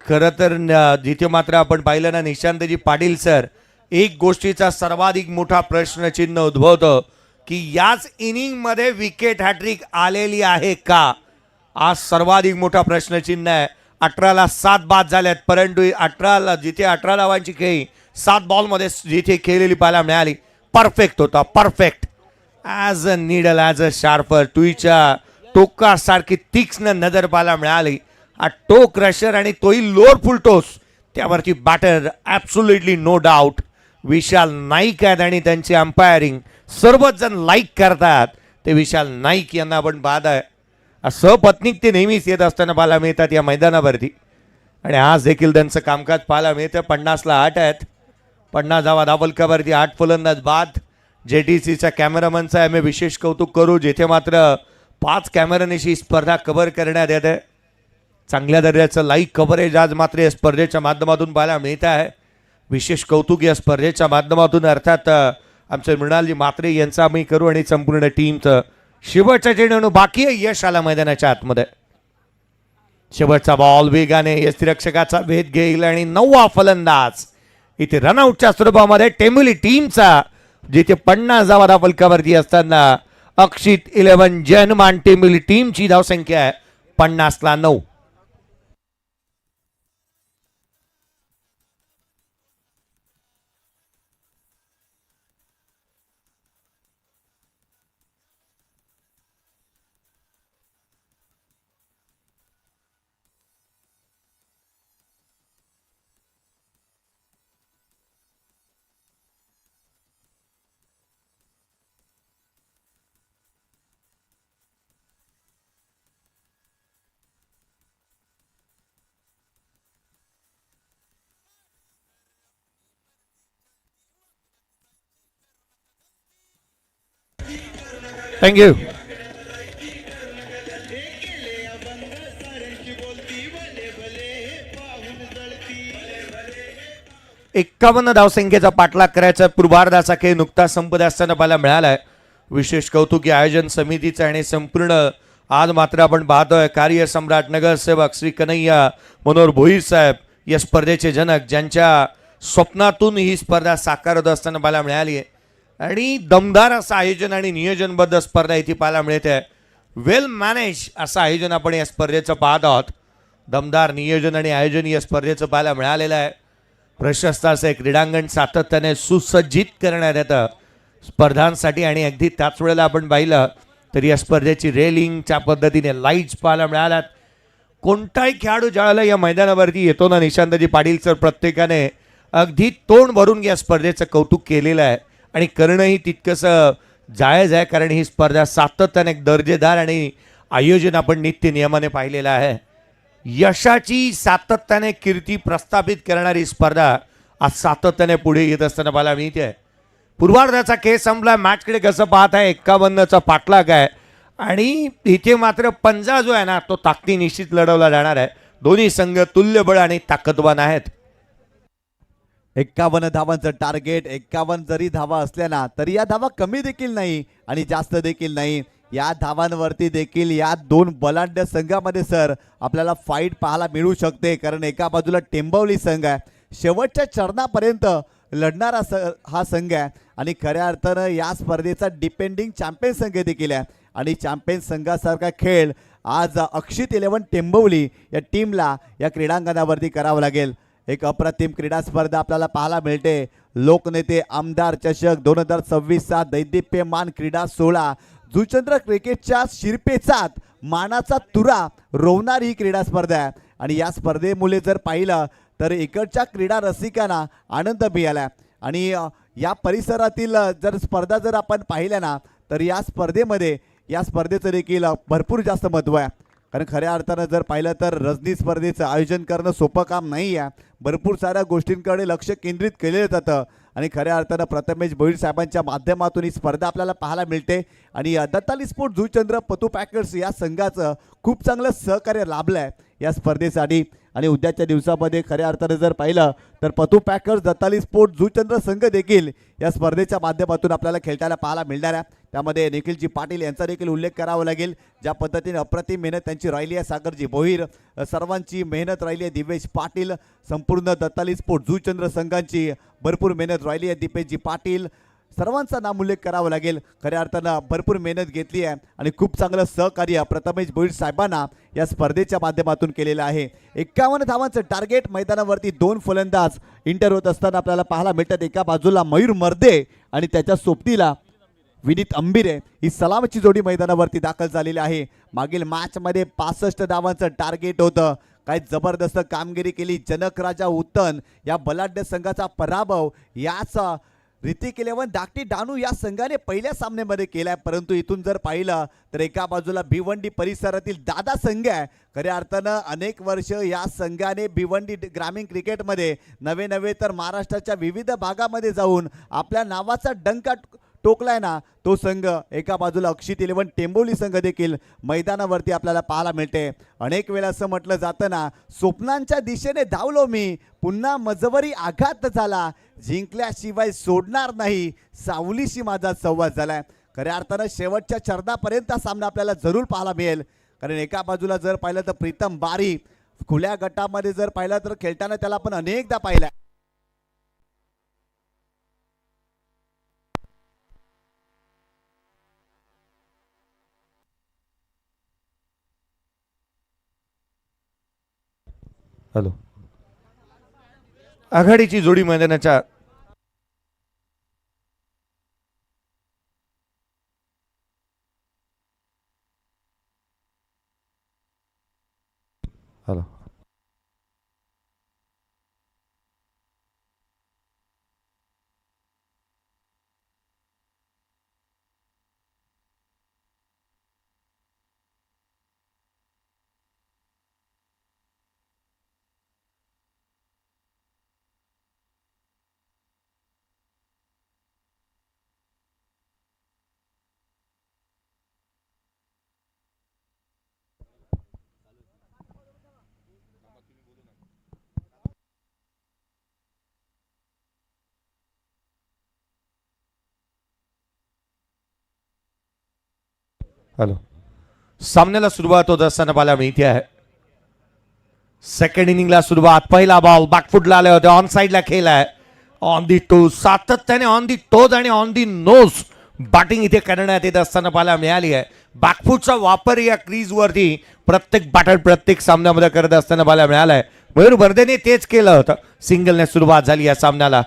खरं तर जिथे मात्र आपण पाहिलं ना निशांतजी पाटील सर, एक गोष्टीचा सर्वाधिक मोठा प्रश्नचिन्ह उद्भवतं की याच इनिंग मध्ये विकेट हॅट्रिक आलेली आहे का. आज सर्वाधिक मोठा प्रश्नचिन्ह आहे. 18ला 7 बाद झाल्यात, परंतु 18ला जिथे 18 धावांची खेळी 7 बॉलमध्ये जिथे खेळलेली पाहायला मिळाली. परफेक्ट होता, perfect. As a needle, as a sharper, तुईच्या टोकासारखी तीक्ष्ण नजर पाहायला मिळाली. हा टोक रशर आणि तोही लोअर फुल टोस, त्यावरती batter absolutely no doubt Vishal Naik आहेत आणि त्यांची अंपायरिंग सर्वच जण लाईक करतात. ते विशाल नाईक यांना आपण पाहत आहे. सहपत्नीक ते नेहमीच येत असताना पाहायला मिळतात या मैदानावरती आणि आज देखील त्यांचं कामकाज पाहायला मिळतं. 50ला 8 आहेत, 50 धावा धावलकावरती 8 फलंदाज बाद. JTCच्या कॅमेरामनचा आम्ही विशेष कौतुक करू, जेथे मात्र 5 कॅमेरानेशी स्पर्धा कव्हर करण्यात येते. चांगल्या दर्जाचं लाईव्ह कव्हरेज आज मात्र या स्पर्धेच्या माध्यमातून पाहायला मिळत आहे. विशेष कौतुक या स्पर्धेच्या माध्यमातून अर्थात आमचे मृणालजी म्हात्रे यांचं आम्ही करू आणि संपूर्ण टीमचं. शेवटचा चेंडू बाकी आहे, यश आला मैदानाच्या आतमध्ये. शेवटचा बॉल वेगाने यष्टिरक्षकाचा भेद घेईल आणि 9वा फलंदाज इथे रनआउटच्या स्वरूपामध्ये टेंबोली टीमचा, जिथे 50 धावा फलकावरती असताना अक्षित 11 जनमान टेंबोली टीमची धावसंख्या आहे 50ला 9. थँक्यू. एक्कावन्न धावसंख्येचा पाठलाग करायचा पूर्वार्धाचा खेळ नुकताच संपत असताना पाहायला मिळालाय. विशेष कौतुकी आयोजन समितीचं आणि संपूर्ण आज मात्र आपण पाहतोय कार्यसम्राट नगरसेवक श्री कन्हैया मनोहर भोईर साहेब या स्पर्धेचे जनक, ज्यांच्या स्वप्नातून ही स्पर्धा साकार होत असताना पाहायला मिळाली आहे. आणि दमदार असं आयोजन आणि नियोजनबद्ध स्पर्धा इथे पाहायला मिळते. वेल मॅनेज असं आयोजन आपण या स्पर्धेचं पाहत आहोत. दमदार नियोजन आणि आयोजन या स्पर्धेचं पाहायला मिळालेलं आहे. प्रशस्त असं एक क्रीडांगण सातत्याने सुसज्जित करण्यात येतं स्पर्धांसाठी. आणि अगदी त्याच वेळेला आपण पाहिलं तर या स्पर्धेची रेलिंगच्या पद्धतीने लाईट्स पाहायला मिळाल्यात. कोणताही खेळाडू ज्यावेळेला या मैदानावरती येतो ना निशांतजी पाटील सर, प्रत्येकाने अगदी तोंड भरून या स्पर्धेचं कौतुक केलेलं आहे आणि करणंही तितकंसं जायज आहे, कारण ही स्पर्धा सातत्याने एक दर्जेदार आणि आयोजन आपण नित्य नियमाने पाहिलेलं आहे. यशाची सातत्याने कीर्ती प्रस्थापित करणारी स्पर्धा आज सातत्याने पुढे येत असताना मला मिळते आहे. पूर्वार्धाचा खेळ संपला. मॅचकडे कसं पाहत आहे, 51चा पाठलाग आहे आणि इथे मात्र पंजा जो आहे ना तो ताकदी निश्चित लढवला जाणार आहे. दोन्ही संघ तुल्यबळ आणि ताकदवान आहेत. 51 धावांचं टार्गेट. 51 जरी धावा असल्या ना तरी या धावा कमी देखील नाही आणि जास्त देखील नाही. या धावांवरती देखील या दोन बलाढ्य संघामध्ये सर आपल्याला फाईट पाहायला मिळू शकते, कारण एका बाजूला टेंबवली संघ आहे, शेवटच्या चरणापर्यंत लढणारा हा संघ आहे आणि खऱ्या अर्थानं या स्पर्धेचा डिपेंडिंग चॅम्पियन संघ देखील आहे. आणि चॅम्पियन संघासारखा खेळ आज अक्षित 11 टेंबवली या टीमला या क्रीडांगणावरती करावं लागेल. एक अप्रतिम क्रीडा स्पर्धा आपल्याला पाहायला मिळते. लोकनेते आमदार चषक 2026चा दैदिप्यमान क्रीडा सोहळा, जुचंद्र क्रिकेटच्या शिरपेचात मानाचा तुरा रोवणारी ही क्रीडा स्पर्धा आहे. आणि या स्पर्धेमुळे जर पाहिलं तर इकडच्या क्रीडा रसिकांना आनंद मिळाला. आणि या परिसरातील जर स्पर्धा जर आपण पाहिल्या ना तर या स्पर्धेचं देखील भरपूर जास्त महत्त्व आहे. कारण खऱ्या अर्थानं जर पाहिलं तर रजनी स्पर्धेचं आयोजन करणं सोपं काम नाही आहे. भरपूर साऱ्या गोष्टींकडे लक्ष केंद्रित केलं जातं आणि खऱ्या अर्थानं प्रथमेश भोईर साहेबांच्या माध्यमातून ही स्पर्धा आपल्याला पाहायला मिळते. आणि दत्ताली स्पोर्ट जुचंद्र पतू पॅकर्स या संघाचं खूप चांगलं सहकार्य लाभलं आहे या स्पर्धेसाठी. आणि उद्याच्या दिवसामध्ये खऱ्या अर्थानं जर पाहिलं तर पतू पॅकर्स दत्ताली स्पोर्ट जुचंद्र संघ देखील या स्पर्धेच्या माध्यमातून आपल्याला खेळताना पाहायला मिळणार आहे. त्यामध्ये निखिलजी पाटील यांचा देखील उल्लेख करावा लागेल. ज्या पद्धतीने अप्रतिम मेहनत त्यांची राहिली आहे, सागरजी भोईर सर्वांची मेहनत राहिली आहे, दिवेश पाटील, संपूर्ण दत्ताली स्पोर्ट जुचंद्र संघांची भरपूर मेहनत राहिली आहे, दीपेशजी पाटील सर्वांचा नाम उल्लेख करावा लागेल. खऱ्या अर्थानं भरपूर मेहनत घेतली आहे आणि खूप चांगलं सहकार्य प्रथमेश भोईर साहेबांना या स्पर्धेच्या माध्यमातून केलेलं आहे. 51 धावांचं टार्गेट. मैदानावरती 2 फलंदाज इंटर होत असताना आपल्याला पाहायला मिळतात. एका बाजूला मयूर मर्दे आणि त्याच्या सोबतीला विनीत अंबिरे ही सलामची जोडी मैदानावरती दाखल झालेली आहे. मागील मॅचमध्ये 65 धावांचं टार्गेट होतं. काय जबरदस्त कामगिरी केली. जनक राजा उत्तन या बलाढ्य संघाचा पराभव याच ऋतिक 11 धाकटी डानू या संघाने पहिल्या सामन्यामध्ये केलाय. परंतु इथून जर पाहिलं तर एका बाजूला भिवंडी परिसरातील दादा संघ आहे. खऱ्या अर्थानं अनेक वर्ष या संघाने भिवंडी ग्रामीण क्रिकेटमध्ये नवे तर महाराष्ट्राच्या विविध भागामध्ये जाऊन आपल्या नावाचा डंका टोकलाय ना तो संघ. एका बाजूला अक्षित 11 टेंबोली संघ देखील मैदानावरती आपल्याला पाहायला मिळते. अनेक वेळा असं म्हटलं जातं ना, स्वप्नांच्या दिशेने धावलो मी, पुन्हा मजवरी आघात झाला, जिंकल्याशिवाय सोडणार नाही, सावलीशी माझा संवाद झालाय. खऱ्या अर्थानं शेवटच्या चरणापर्यंत हा सामना आपल्याला जरूर पाहायला मिळेल. कारण एका बाजूला जर पाहिलं तर प्रीतम बारी खुल्या गटामध्ये जर पाहिलं तर खेळताना त्याला आपण अनेकदा पाहिलं. हॅलो, आघाडीची जोडी मैदानाच्या हॅलो हॅलो, सामन्याला सुरुवात होत असताना पाहायला मिळते आहे. सेकंड इनिंगला सुरुवात, पहिला बॉल बॅकफुटला आले होते, ऑन साइडला खेळलाय, ऑन दी टो, सातत्याने ऑन दी टोज आणि ऑन दी नोज बॅटिंग इथे करण्यात येत असताना पाहायला मिळाली आहे. बॅकफुटचा वापर या क्रीज वरती प्रत्येक बॅटर प्रत्येक सामन्यामध्ये करत असताना पाहायला मिळालाय. मयूर वर्धेने तेच केलं होतं. सिंगलने सुरुवात झाली या सामन्याला.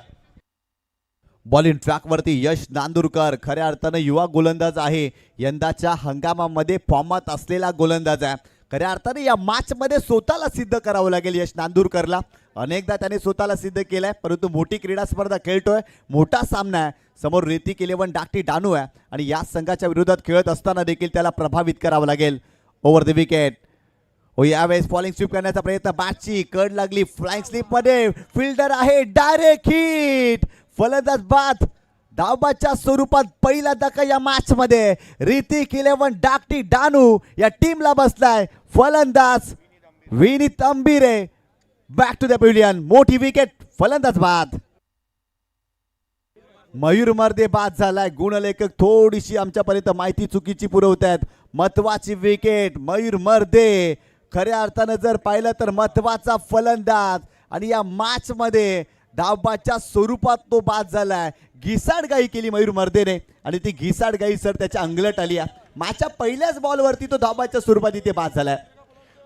बॉलिंग ट्रॅकवरती यश नांदुरकर खऱ्या अर्थानं युवा गोलंदाज आहे. यंदाच्या हंगामामध्ये फॉर्मात असलेला गोलंदाज आहे. खऱ्या अर्थाने या मॅचमध्ये स्वतःला सिद्ध करावं लागेल यश नांदुरकरला. अनेकदा त्याने स्वतःला सिद्ध केलंय, परंतु मोठी क्रीडा स्पर्धा खेळतोय, मोठा सामना आहे. समोर ऋतिक इलेव्हन डाकटी डानू आहे आणि या संघाच्या विरोधात खेळत असताना देखील त्याला प्रभावित करावं लागेल. Over the wicket. यावेळेस फॉलिंग स्वीप करण्याचा प्रयत्न, बॅटची कड लागली फ्लाइंग स्लिप मध्ये, फिल्डर आहे, डायरेक्ट हिट, फलंदाज बाद. धावबाच्या स्वरूपात पहिला धक्का या मॅच मध्ये ऋतिक इलेव्हन डाकटी डानू या टीमला बसलाय. फलंदाज Vineet Ambire back to the pavilion. मोठी विकेट, फलंदाज बाद. मयूर मर्दे बाद झालाय. गुणलेखक थोडीशी आमच्यापर्यंत माहिती चुकीची पुरवतायत. महत्वाची विकेट मयूर मर्दे. खऱ्या अर्थानं जर पाहिलं तर महत्वाचा फलंदाज आणि या मॅच मध्ये धावबाच्या स्वरूपात तो बाद झालाय. घिसाडगाई केली मयूर मर्देने आणि ती घिसाडगाई सर त्याच्या अंगलट आली आहे. मॅचच्या पहिल्याच बॉलवरती तो धावबाच्या स्वरूपात इथे बाद झालाय.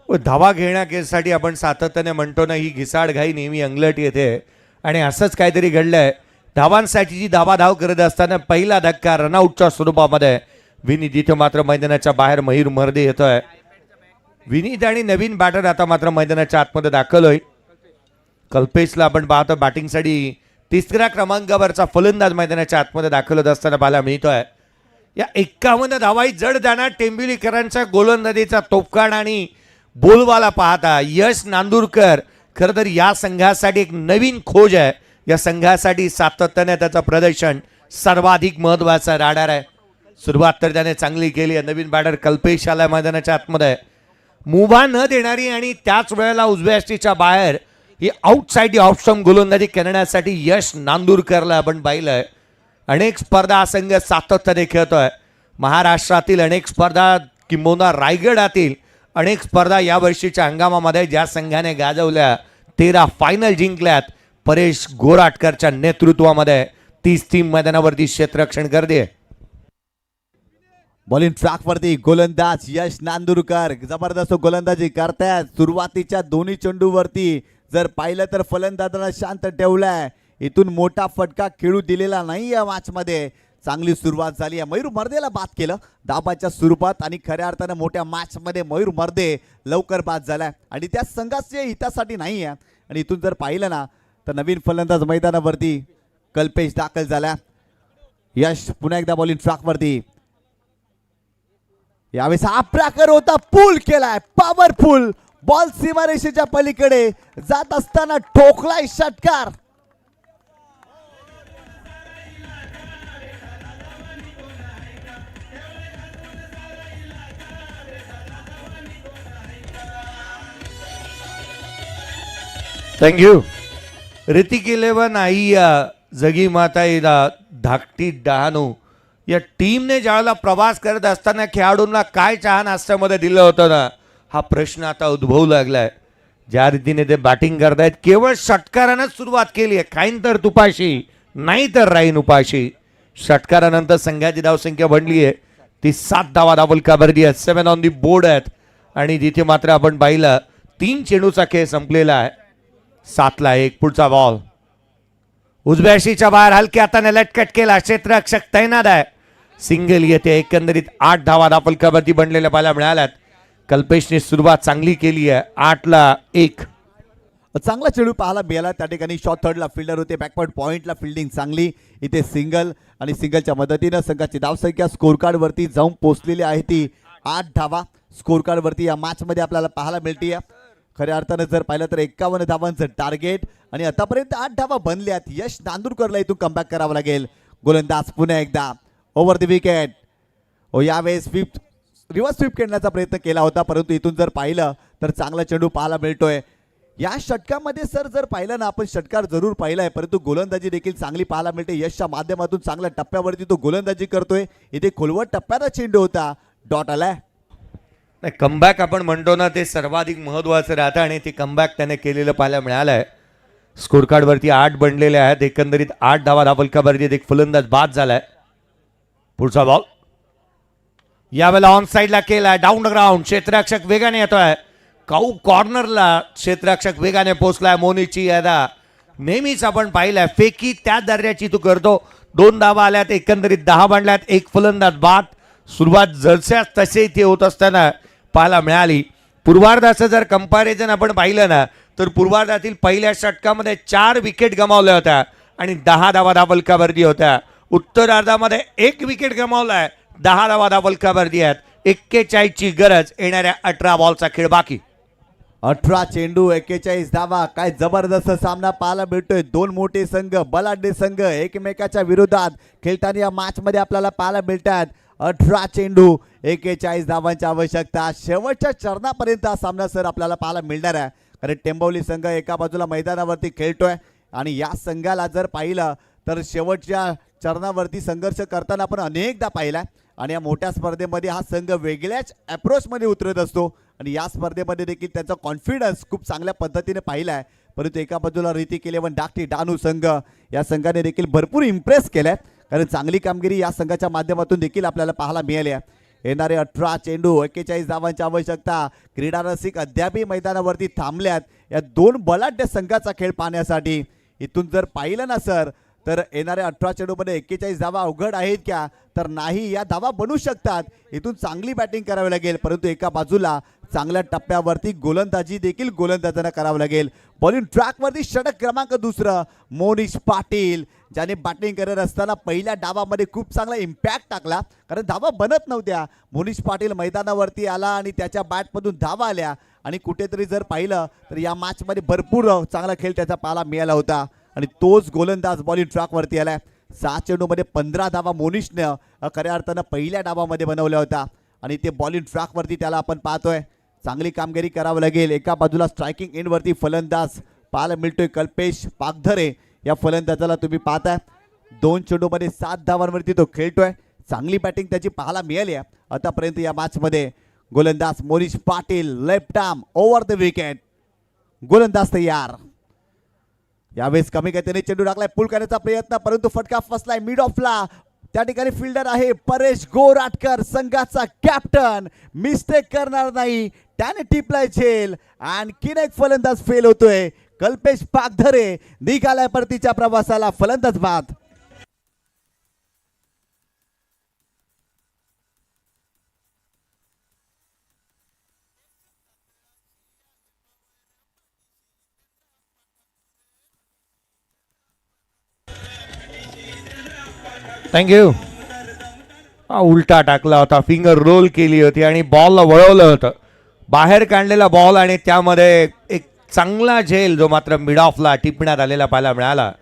धावा घेण्यासाठी आपण सातत्याने म्हणतो ना, ही घिसाडघाई नेहमी अंगलट येते आणि असंच काहीतरी घडलंय. धावांसाठीची धावाधाव करत असताना पहिला धक्का रनआउटच्या स्वरूपामध्ये. विनीत इथे मात्र मैदानाच्या बाहेर मयूर मर्दे येतोय. विनीत आणि नवीन बॅटर आता मात्र मैदानाच्या आतमध्ये दाखल होईल. कल्पेशला आपण पाहतो बॅटिंगसाठी तिसऱ्या क्रमांकावरचा फलंदाज मैदानाच्या आतमध्ये दाखल होत असताना पाहायला मिळतोय. या 51 धावाही जड जाणार टेंबिवलीकरांच्या गोलंदाजीचा तोफखाना आणि बोलवाला पाहता यश नांदुरकर खरं तर या संघासाठी एक नवीन खोज आहे. या संघासाठी सातत्याने त्याचं प्रदर्शन सर्वाधिक महत्वाचा राहणार आहे. सुरुवात तर त्याने चांगली केली आहे. नवीन बॅटर कल्पेश आला मैदानाच्या आतमध्ये. मुभा न देणारी आणि त्याच वेळेला उजव्या यष्टीच्या बाहेर ही आउटसाइड ऑफ स्टंप गोलंदाजी करण्यासाठी यश नांदुरकरला आपण पाहिलंय. अनेक स्पर्धा हा संघ सातत्याने खेळतोय. महाराष्ट्रातील अनेक स्पर्धा किंबहुना रायगडातील अनेक स्पर्धा या वर्षीच्या हंगामामध्ये ज्या संघाने गाजवल्या 13 फायनल जिंकल्यात. परेश गोराटकरच्या नेतृत्वामध्ये 30 टीम मैदानावरती क्षेत्ररक्षण करते. बॉलिंग ट्रॅकवरती गोलंदाज यश नांदुरकर जबरदस्त गोलंदाजी करतायत. सुरुवातीच्या दोन्ही चेंडूवरती जर पाहिलं तर फलंदाजांना शांत ठेवलाय. इथून मोठा फटका खेळू दिलेला नाही या मॅच मध्ये. चांगली सुरुवात झाली आहे. मयूर मर्देला बाद केलं धाबाच्या स्वरूपात आणि खऱ्या अर्थानं मोठ्या मॅच मध्ये मयूर मर्दे लवकर बाद झालाय आणि त्या संघाच्या हितासाठी नाही आहे. आणि इथून जर पाहिलं ना तर नवीन फलंदाज मैदानावरती कल्पेश दाखल झाला. यश पुन्हा एकदा बॉलिंग ट्रॅकवरती. यावेळेस हा प्रकार होता, पूल केलाय, पॉवरफुल बॉल सीमारेषेच्या पलीकडे जात असताना ठोकलाय षटकार. थँक्यू. ऋतिक इलेव्हन आई जगी माता धाकटी डहाणू या टीमने ज्यावेळेला प्रवास करत असताना खेळाडूंना काय चहा नाश्त्यामध्ये दिलं होतं ना, हा प्रश्न आता उद्भवू लागलाय. ज्या रीतीने ते बॅटिंग करतायत, केवळ षटकारानंच सुरुवात केली आहे. खाईन तर तुपाशी, नाही तर राहीन उपाशी. षटकारानंतर संघाची धावसंख्या बनली आहे ती 7 धावा दाबलकावरती आहेत. 7 ऑन दी बोर्ड आहेत. आणि तिथे मात्र आपण पाहिलं 3 चेंडूचा खेळ संपलेला आहे. 7ला 1. पुढचा बॉल उजव्याशीच्या बाहेर हलक्या हाताने लटकट केला. क्षेत्ररक्षक तैनात आहे. सिंगल येते. एकंदरीत 8 धावा दाबलकावरती बनलेल्या पाहायला मिळाल्यात. कल्पेशने सुरुवात चांगली केली आहे. 8ला 1. चांगला चेंडू पाहायला मिळाला. त्या ठिकाणी शॉर्ट थर्डला फिल्डर होते. बॅकवर्ड पॉइंटला फिल्डिंग चांगली. इथे सिंगल आणि सिंगलच्या मदतीनं संघाची धावसंख्या स्कोर कार्डवरती जाऊन पोहोचलेली आहे ती 8 धावा स्कोर कार्डवरती या मॅचमध्ये आपल्याला पाहायला मिळते. खऱ्या अर्थानं जर पाहिलं तर 51 धावांचं टार्गेट आणि आतापर्यंत 8 धावा बनल्यात. यश नांदूरकरला इथून कमबॅक करावं लागेल. गोलंदाज पुन्हा एकदा ओव्हर द विकेट. यावेळेस रिव्हर्स स्वीप खेळण्याचा प्रयत्न केला होता, परंतु इथून जर पाहिलं तर चांगला चेंडू पाहायला मिळतोय. या षटकामध्ये सर जर पाहिलं ना, आपण षटकार जरूर पाहिला आहे, परंतु गोलंदाजी देखील चांगली पाहायला मिळते. यशच्या माध्यमातून चांगल्या टप्प्यावरती तो गोलंदाजी करतोय. इथे खोलवट टप्प्याचा चेंडू होता, डॉट आलाय. नाही, कमबॅक आपण म्हणतो ना, ते सर्वाधिक महत्वाचं राहतं आणि ते कमबॅक त्याने केलेलं पाहायला मिळालं आहे. स्कोर कार्डवरती 8 बनलेले आहेत. एकंदरीत 8 धावा दाबलकावरती एक फलंदाज बाद झालाय. पुढचा बॉल यावेळेला ऑन साईडला केलाय. Down ground. क्षेत्ररक्षक वेगाने येतोय. काऊ कॉर्नरला क्षेत्ररक्षक वेगाने पोहोचलाय. मोनीची यादा नेहमीच आपण पाहिलंय फेकी त्या दर्जाची तू करतो. 2 धावा आल्यात. एकंदरीत 10 बनल्यात. एक फलंदाज बाद. सुरुवात जरशाच तसे इथे होत असताना पाहायला मिळाली. पूर्वार्धाचं जर कंपॅरिझन आपण पाहिलं ना, तर पूर्वार्धातील पहिल्या षटकामध्ये 4 विकेट गमावल्या होत्या आणि 10 धावा दाबलकावरती होत्या. उत्तरार्धामध्ये 1 विकेट गमावलाय. 10 धावा दाबलकावरती आहेत. 41 ची गरज. येणाऱ्या 18 बॉलचा खेळ बाकी. 18 चेंडू 41 धावा. काय जबरदस्त सामना पाहायला मिळतोय. 2 मोठे संघ, बलाढ्य संघ एकमेकाच्या विरोधात खेळताना या मॅच मध्ये आपल्याला पाहायला मिळतात. 18 चेंडू 41 धावांची आवश्यकता. शेवटच्या चरणापर्यंत हा सामना सर आपल्याला पाहायला मिळणार आहे. कारण टेंबवली संघ एका बाजूला मैदानावरती खेळतोय आणि या संघाला जर पाहिलं तर शेवटच्या चरणावरती संघर्ष करताना आपण अनेकदा पाहिला आणि या मोठ्या स्पर्धेमध्ये हा संघ वेगळ्याच अप्रोचमध्ये उतरत असतो आणि या स्पर्धेमध्ये देखील त्याचा कॉन्फिडन्स खूप चांगल्या पद्धतीने पाहिला आहे. परंतु एका बाजूला ऋतिक 11 डाकटी डानू संघ, या संघाने देखील भरपूर इम्प्रेस केलंय. कारण चांगली कामगिरी या संघाच्या माध्यमातून देखील आपल्याला पाहायला मिळाली आहे. येणारे 18 चेंडू 41 धावांची आवश्यकता. क्रीडा रसिक अद्यापही मैदानावरती थांबल्यात या 2 बलाढ्य संघाचा खेळ पाहण्यासाठी. इथून जर पाहिलं ना सर, तर येणाऱ्या 18 चेंडूमध्ये 41 धावा अवघड आहेत का, तर नाही. या धावा बनू शकतात. इथून चांगली बॅटिंग करावी लागेल, परंतु एका बाजूला चांगल्या टप्प्यावरती गोलंदाजी देखील गोलंदाजांना करावं लागेल. बॉलिंग ट्रॅकवरती षटक क्रमांक 2 मोनीश पाटील, ज्याने बॅटिंग करत असताना पहिल्या डावामध्ये खूप चांगला इम्पॅक्ट टाकला, कारण धावा बनत नव्हत्या. मोनीश पाटील मैदानावरती आला आणि त्याच्या बॅटमधून धावा आल्या आणि कुठेतरी जर पाहिलं तर या मॅचमध्ये भरपूर चांगला खेळ त्याचा पाहायला मिळाला होता आणि तोच गोलंदाज बॉलिंग ट्रॅकवरती आलाय. 7 चेंडूमध्ये 15 धावा मोनीशनं खऱ्या अर्थानं पहिल्या डावामध्ये बनवल्या होत्या आणि ते बॉलिंग ट्रॅकवरती त्याला आपण पाहतोय. चांगली कामगिरी करावं लागेल. एका बाजूला स्ट्रायकिंग एंडवरती फलंदाज पाहायला मिळतोय कल्पेश पागधरे. या फलंदाजाला तुम्ही पाहताय 2 चेंडूमध्ये 7 धावांवरती तो खेळतोय. चांगली बॅटिंग त्याची पाहायला मिळाली आहे आतापर्यंत या मॅचमध्ये. गोलंदाज Monish Patil, left arm over the wicket. गोलंदाज तयार. यावेळेस कमी गतीने चेंडू टाकलाय, पुल करण्याचा प्रयत्न, परंतु फटका फसलाय मिड ऑफला. त्या ठिकाणी फिल्डर आहे परेश गोराटकर, संघाचा कॅप्टन. मिस्टेक करणार नाही, त्याने टिपलाय झेल. आणखीन एक फलंदाज फेल होतोय. कल्पेश पागधरे निघालाय परतीच्या प्रवासाला. फलंदाज बाद. थँक्यू. उलटा टाकला होता, फिंगर रोल केली होती आणि बॉलला वळवलं होतं. बाहेर काढलेला बॉल आणि त्यामध्ये एक चांगला झेल जो मात्र मिड ऑफला टिपण्यात आलेला पाहायला मिळाला.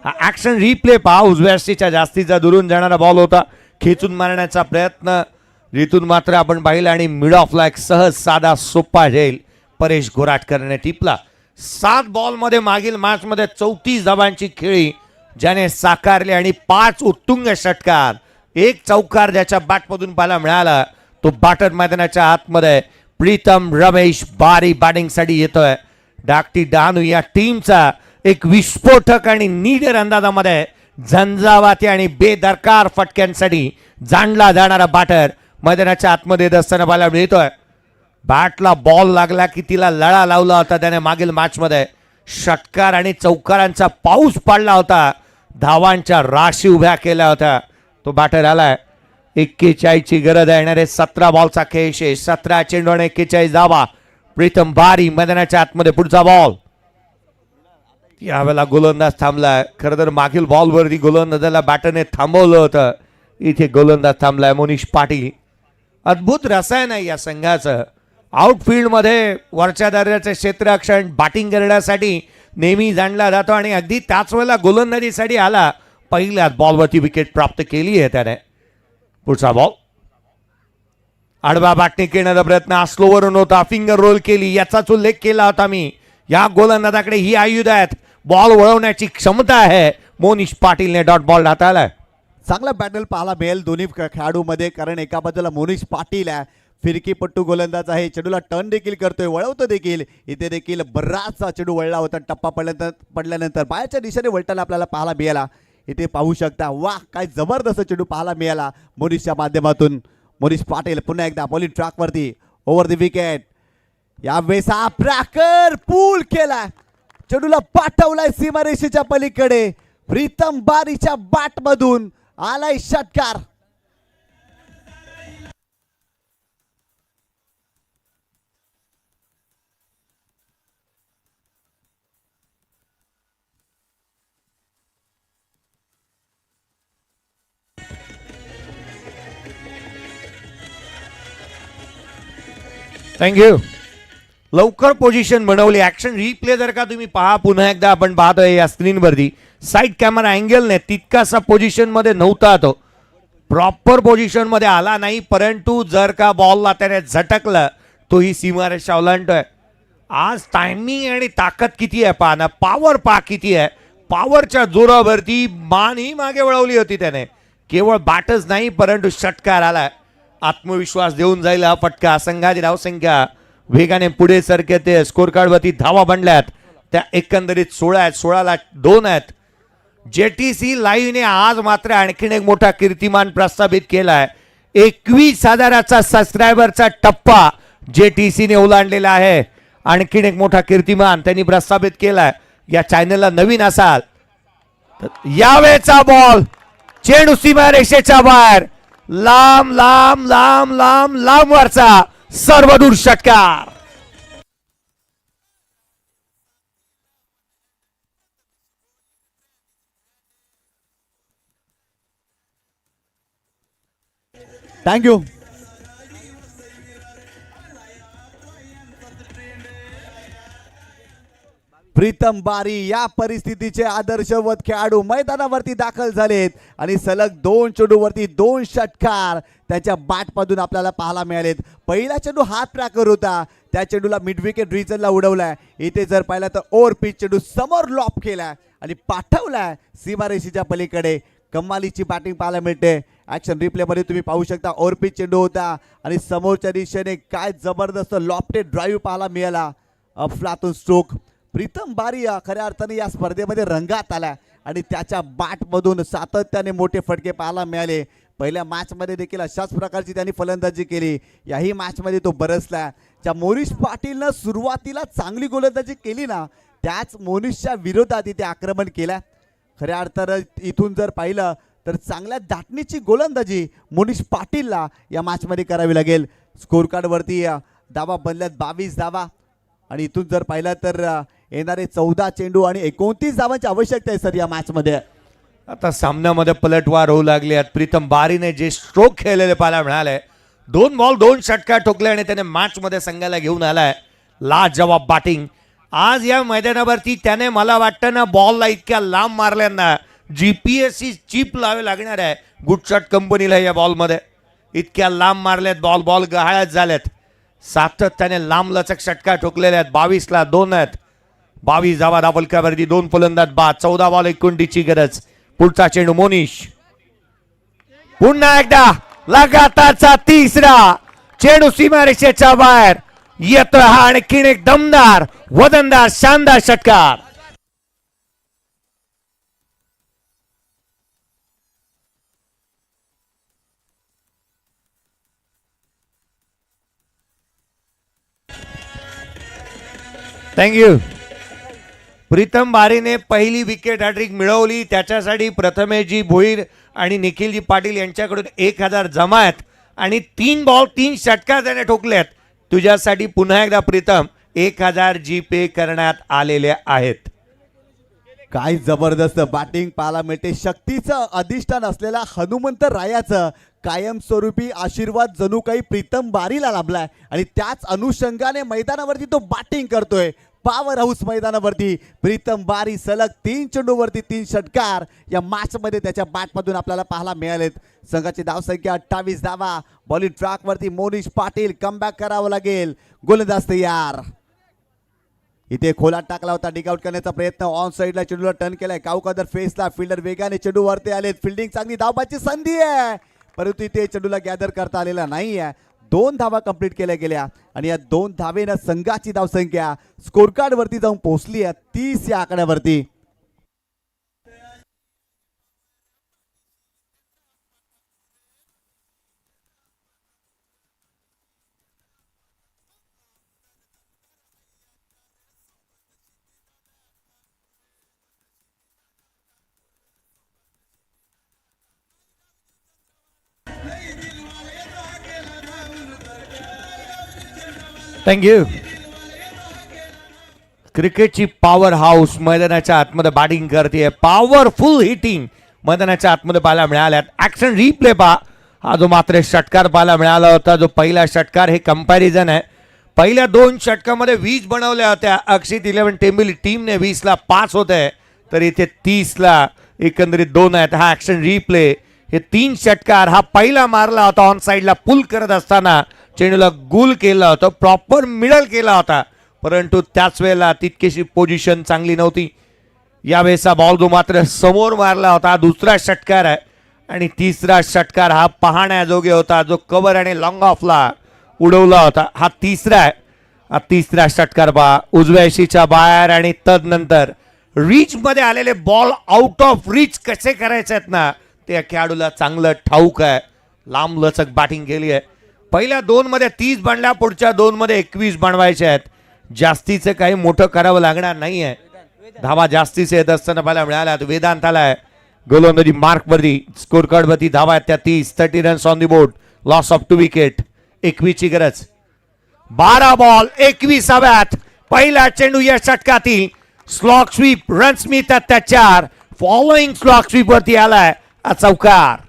हा ॲक्शन रिप्ले पहा. उजव्याशीच्या जास्तीचा दुरून जाणारा बॉल होता. खेचून मारण्याचा प्रयत्न जिथून मात्र आपण पाहिलं आणि मिड ऑफला एक सहज साधा सोपा झेल परेश गोराटकरने टिपला. 7 बॉलमध्ये मागील मॅचमध्ये 34 धावांची खेळी ज्याने साकारली आणि 5 उत्तुंग षटकार. एक चौकार ज्याच्या बॅटमधून पाहायला मिळाला तो बॅटर मैदानाच्या आतमध्ये प्रीतम रमेश बारी बॅटिंगसाठी येतोय. डाकटी डहाणू या टीमचा एक विस्फोटक आणि नीडर अंदाजामध्ये झंझावाती आणि बेदरकार फटक्यांसाठी जाणला जाणारा बॅटर मैदानाच्या आतमध्ये येत असताना पाहायला मिळतोय. बॅटला बॉल लागला की तिला लळा लावला होता त्याने मागील मॅचमध्ये. षटकार आणि चौकारांचा पाऊस पडला होता, धावांच्या राशी उभ्या केल्या होत्या. तो बॅटर आलाय. 41 ची गरज आहे. येणारे 17 बॉलचा खेळ शेष. 17 चेंडू आणि 41 धावा. प्रीतम बारी मैदानाच्या आतमध्ये पुढचा बॉल. यावेळेला गोलंदाज थांबलाय. खरं तर मागील बॉलवरती गोलंदाजाला बॅटरने थांबवलं होतं. इथे गोलंदाज थांबलाय मोनिश पाटील. अद्भुत रसायन आहे या संघाचं. आउटफील्डमध्ये वरच्या दर्जाचे क्षेत्ररक्षण बॅटिंग करण्यासाठी नेहमी जाणला जातो आणि अगदी त्याच वेळेला गोलंदाजीसाठी आला. पहिल्याच बॉलवरती विकेट प्राप्त केली आहे त्याने. पुढचा बॉल. आडवा बॅटने खेळण्याचा प्रयत्न स्लोवरून होता. फिंगर रोल केली, याचाच उल्लेख केला होता मी. या गोलंदाजाकडे ही आयुध आहेत, बॉल वळवण्याची क्षमता आहे. मोनिश पाटीलने डॉट बॉल हाताळलाय. चांगला बॅटल पाहायला मिळेल दोन्ही खेळाडूमध्ये, कारण एका बाजूला मोनिश पाटील आहे, फिरकीपट्टू गोलंदाज आहे, चेंडूला टर्न देखील करतोय, वळवतो देखील. इथे देखील बराचसा चेंडू वळला होता. टप्पा पडल्यानंतर पायाच्या दिशेने वळताना आपल्याला पाहायला मिळाला. इथे पाहू शकता, वाह काय जबरदस्त चेंडू पाहायला मिळाला मोनिशच्या माध्यमातून. मोनिश पाटील पुन्हा एकदा बॉलिंग ट्रॅकवरती ओव्हर द विकेट. यावेळेस हा प्रॅकर पूल केला, चेंडूला पाठवलाय सीमारेषेच्या पलीकडे. प्रीतम बारीच्या बॅटमधून आलाय षटकार. थँक्यू. लवकर पोझिशन बनवली. ऍक्शन रिप्ले जर का तुम्ही पहा पुन्हा एकदा आपण पाहतोय या स्क्रीनवरती, साईड कॅमेरा अँगलने तितकासा पोझिशन मध्ये नव्हता, तो प्रॉपर पोझिशन मध्ये आला नाही. परंतु जर का बॉलला त्याने झटकलं तोही सीमारेषा ओलांडतोय. आज टायमिंग आणि ताकद किती आहे पहा ना, पॉवर पहा किती आहे. पॉवरच्या जोरावरती मान ही मागे वळवली होती त्याने. केवळ बॅटच नाही परंतु षटकार आला. आत्मविश्वास देऊन जाईल हा फटका. संघाची धावसंख्या वेगाने पुढे सरकते. स्कोर कार्डवरती धावा बनल्यात त्या एकंदरीत 16 आहेत. 16ला 2 आहेत. जेटीसी लाईव्हने आज मात्र आणखीन एक मोठा कीर्तिमान प्रस्थापित केलाय. 21,000चा सबस्क्रायबरचा टप्पा जेटीसीने ओलांडलेला आहे. आणखीन एक मोठा कीर्तिमान त्यांनी प्रस्थापित केलाय. या चॅनलला नवीन असाल तर यावेळेचा बॉल चेंडू सीमारेषेच्या बाहेर, लांब लांब लांब लांब लांब वरचा सर्वदूर षटकार. थँक्यू. प्रीतम बारी या परिस्थितीचे आदर्शवत खेळाडू मैदानावरती दाखल झालेत आणि सलग 2 चेंडूवरती 2 षटकार त्याच्या बॅटमधून आपल्याला पाहायला मिळालेत. पहिला चेंडू हात ट्रॅकर होता, त्या चेंडूला मिड विकेट रिजनला उडवलाय. इथे जर पाहिलं तर ओव्हर पिच चेंडू समोर लॉप केलाय आणि पाठवलाय सीमारेषेच्या पलीकडे. कमालीची बॅटिंग पाहायला मिळते. ऍक्शन रिप्लेमध्ये तुम्ही पाहू शकता, ओव्हर पिच चेंडू होता आणि समोरच्या दिशेने काय जबरदस्त लॉफ्टेड ड्राईव्ह पाहायला मिळाला. अफलातून स्ट्रोक. प्रीतम बारी खऱ्या अर्थाने या स्पर्धेमध्ये रंगात आला आणि त्याच्या बॅटमधून सातत्याने मोठे फटके पाहायला मिळाले. पहिल्या मॅचमध्ये देखील अशाच प्रकारची त्यांनी फलंदाजी केली. याही मॅचमध्ये तो बरसला. ज्या मोनिश पाटीलनं सुरुवातीला चांगली गोलंदाजी केली ना, त्याच मोनिशच्या विरोधात इथे आक्रमण केलं. खऱ्या अर्थानं इथून जर पाहिलं तर चांगल्या दाटणीची गोलंदाजी मोनिश पाटीलला या मॅचमध्ये करावी लागेल. स्कोर कार्डवरती धावा बनल्यात 22 धावा आणि इथून जर पाहिलं तर येणारे 14 चेंडू आणि 29 धावांची आवश्यकता आहे सर या मॅचमध्ये. आता सामन्यामध्ये पलटवार होऊ लागले आहेत. प्रीतम बारीने जे स्ट्रोक खेळलेले पाहायला मिळाले, 2 बॉल 2 षटकार ठोकले आणि त्याने मॅच मध्ये संघाला घेऊन आलाय. लाजवाब बॅटिंग आज या मैदानावरती त्याने. मला वाटतं ना, बॉलला इतक्या लांब मारल्यांना जीपीएससी चिप लावे लागणार आहे गुड शॉट कंपनीला. या बॉलमध्ये इतक्या लांब मारल्यात, बॉल गहाळ्यात झाल्यात. सातत्याने लांब लचक षटकार ठोकलेले आहेत. 22ला 2 आहेत. 22 धावा धावलक्यावरती 2 फलंदाज बाद. 14 बॉल 29ची गरज. पुढचा चेंडू मोनिश. पुन्हा एकदा लगातारचा तिसरा चेंडू सीमारेषेच्या बाहेर येतोय हा आणखीन एक दमदार वजनदार शानदार षटकार. थँक्यू. प्रीतम बारीने पहिली विकेट हॅट्रिक मिळवली. त्याच्यासाठी प्रथमेशजी भोईर आणि निखिलजी पाटील यांच्याकडून 1000 जमा आहेत आणि 3 बॉल 3 षटकार त्याने ठोकलेत. तुझ्यासाठी पुन्हा एकदा प्रीतम 1000 जीपे करण्यात आलेले आहेत. काय जबरदस्त बॅटिंग पाहायला मिळते. शक्तीचं अधिष्ठान असलेला हनुमंत रायाचं कायमस्वरूपी आशीर्वाद जणू काही प्रीतम बारीला लाभलाय आणि त्याच अनुषंगाने मैदानावरती तो बॅटिंग करतोय. पॉवर हाऊस मैदानावरती प्रीतम बारी सलग 3 चेंडूवरती 3 षटकार या मॅच मध्ये त्याच्या बॅटमधून आपल्याला पाहायला मिळालेत. संघाची धावसंख्या 28 धावा. बॉलिंग ट्रॅकवरती मोनिश पाटील कमबॅक करावं लागेल. गोलंदाज तयार. इथे खोलात टाकला होता. डिगआउट करण्याचा प्रयत्न ऑन साइडला चेंडूला टर्न केलाय. काऊकादर फेसला फिल्डर वेगाने चेंडू वरती आलेत. फिल्डिंग चांगली धावबाची संधी आहे परंतु इथे चेंडूला गॅदर करता आलेला नाही आहे. 2 धावा कंप्लीट केल्या गेल्या आणि या 2 धावेनं संघाची धावसंख्या स्कोर कार्ड वरती जाऊन पोहोचली आहे 30 या आकड्यावरती. थँक्यू. क्रिकेटची पॉवर हाऊस मैदानाच्या आतमध्ये बॅटिंग करते. पॉवरफुल हिटिंग मैदानाच्या आतमध्ये पाहायला मिळाल्यात. ऍक्शन रिप्ले पहा. हा जो मात्र षटकार पाहायला मिळाला होता जो पहिला षटकार हे कंपॅरिझन आहे. पहिल्या 2 षटकामध्ये 20 बनवल्या होत्या. अक्षित 11 टेंबिली टीमने 20 ला 5 होते तर इथे 30 ला एकंदरीत 2 आहेत. हा ऍक्शन रिप्ले हे 3 षटकार. हा पहिला मारला होता ऑन साइडला पुल करत असताना चेंडूला गुल केला होता. प्रॉपर मिडल केला होता परंतु त्याच वेळेला तितकीशी पोझिशन चांगली नव्हती. यावेळेचा बॉल जो मात्र समोर मारला होता. दुसरा षटकार आहे आणि तिसरा षटकार हा पाहण्याजोगे होता जो कव्हर आणि लॉंग ऑफला उडवला होता. हा तिसरा आहे. हा तिसरा षटकार पहा उजव्या शीच्या बाहेर आणि तदनंतर रीच मध्ये आलेले बॉल आउट ऑफ रीच कसे करायचे आहेत ना त्या खेळाडूला चांगलं ठाऊक आहे. लांब लचक बॅटिंग केली आहे. पहिल्या 2 मध्ये 30 बनल्या. पुढच्या 2 मध्ये 21 बनवायचे आहेत. जास्तीचं काही मोठं करावं लागणार नाही आहे. धावा जास्तीचे येत असताना पाहायला मिळाल्या. वेदांत आलाय गोलंदाजी मार्कवरती. स्कोर कार्डवरती धावा आहेत त्या 30 runs on the board. Loss of 2 wicket. 21 ची गरज. 12 बॉल 21 हव्यात. पहिला चेंडू या षटकातील स्लॉक स्वीप रन्स मिळतात त्या 4. फॉलोइंग स्लॉक स्वीप वरती आलाय हा चौकार.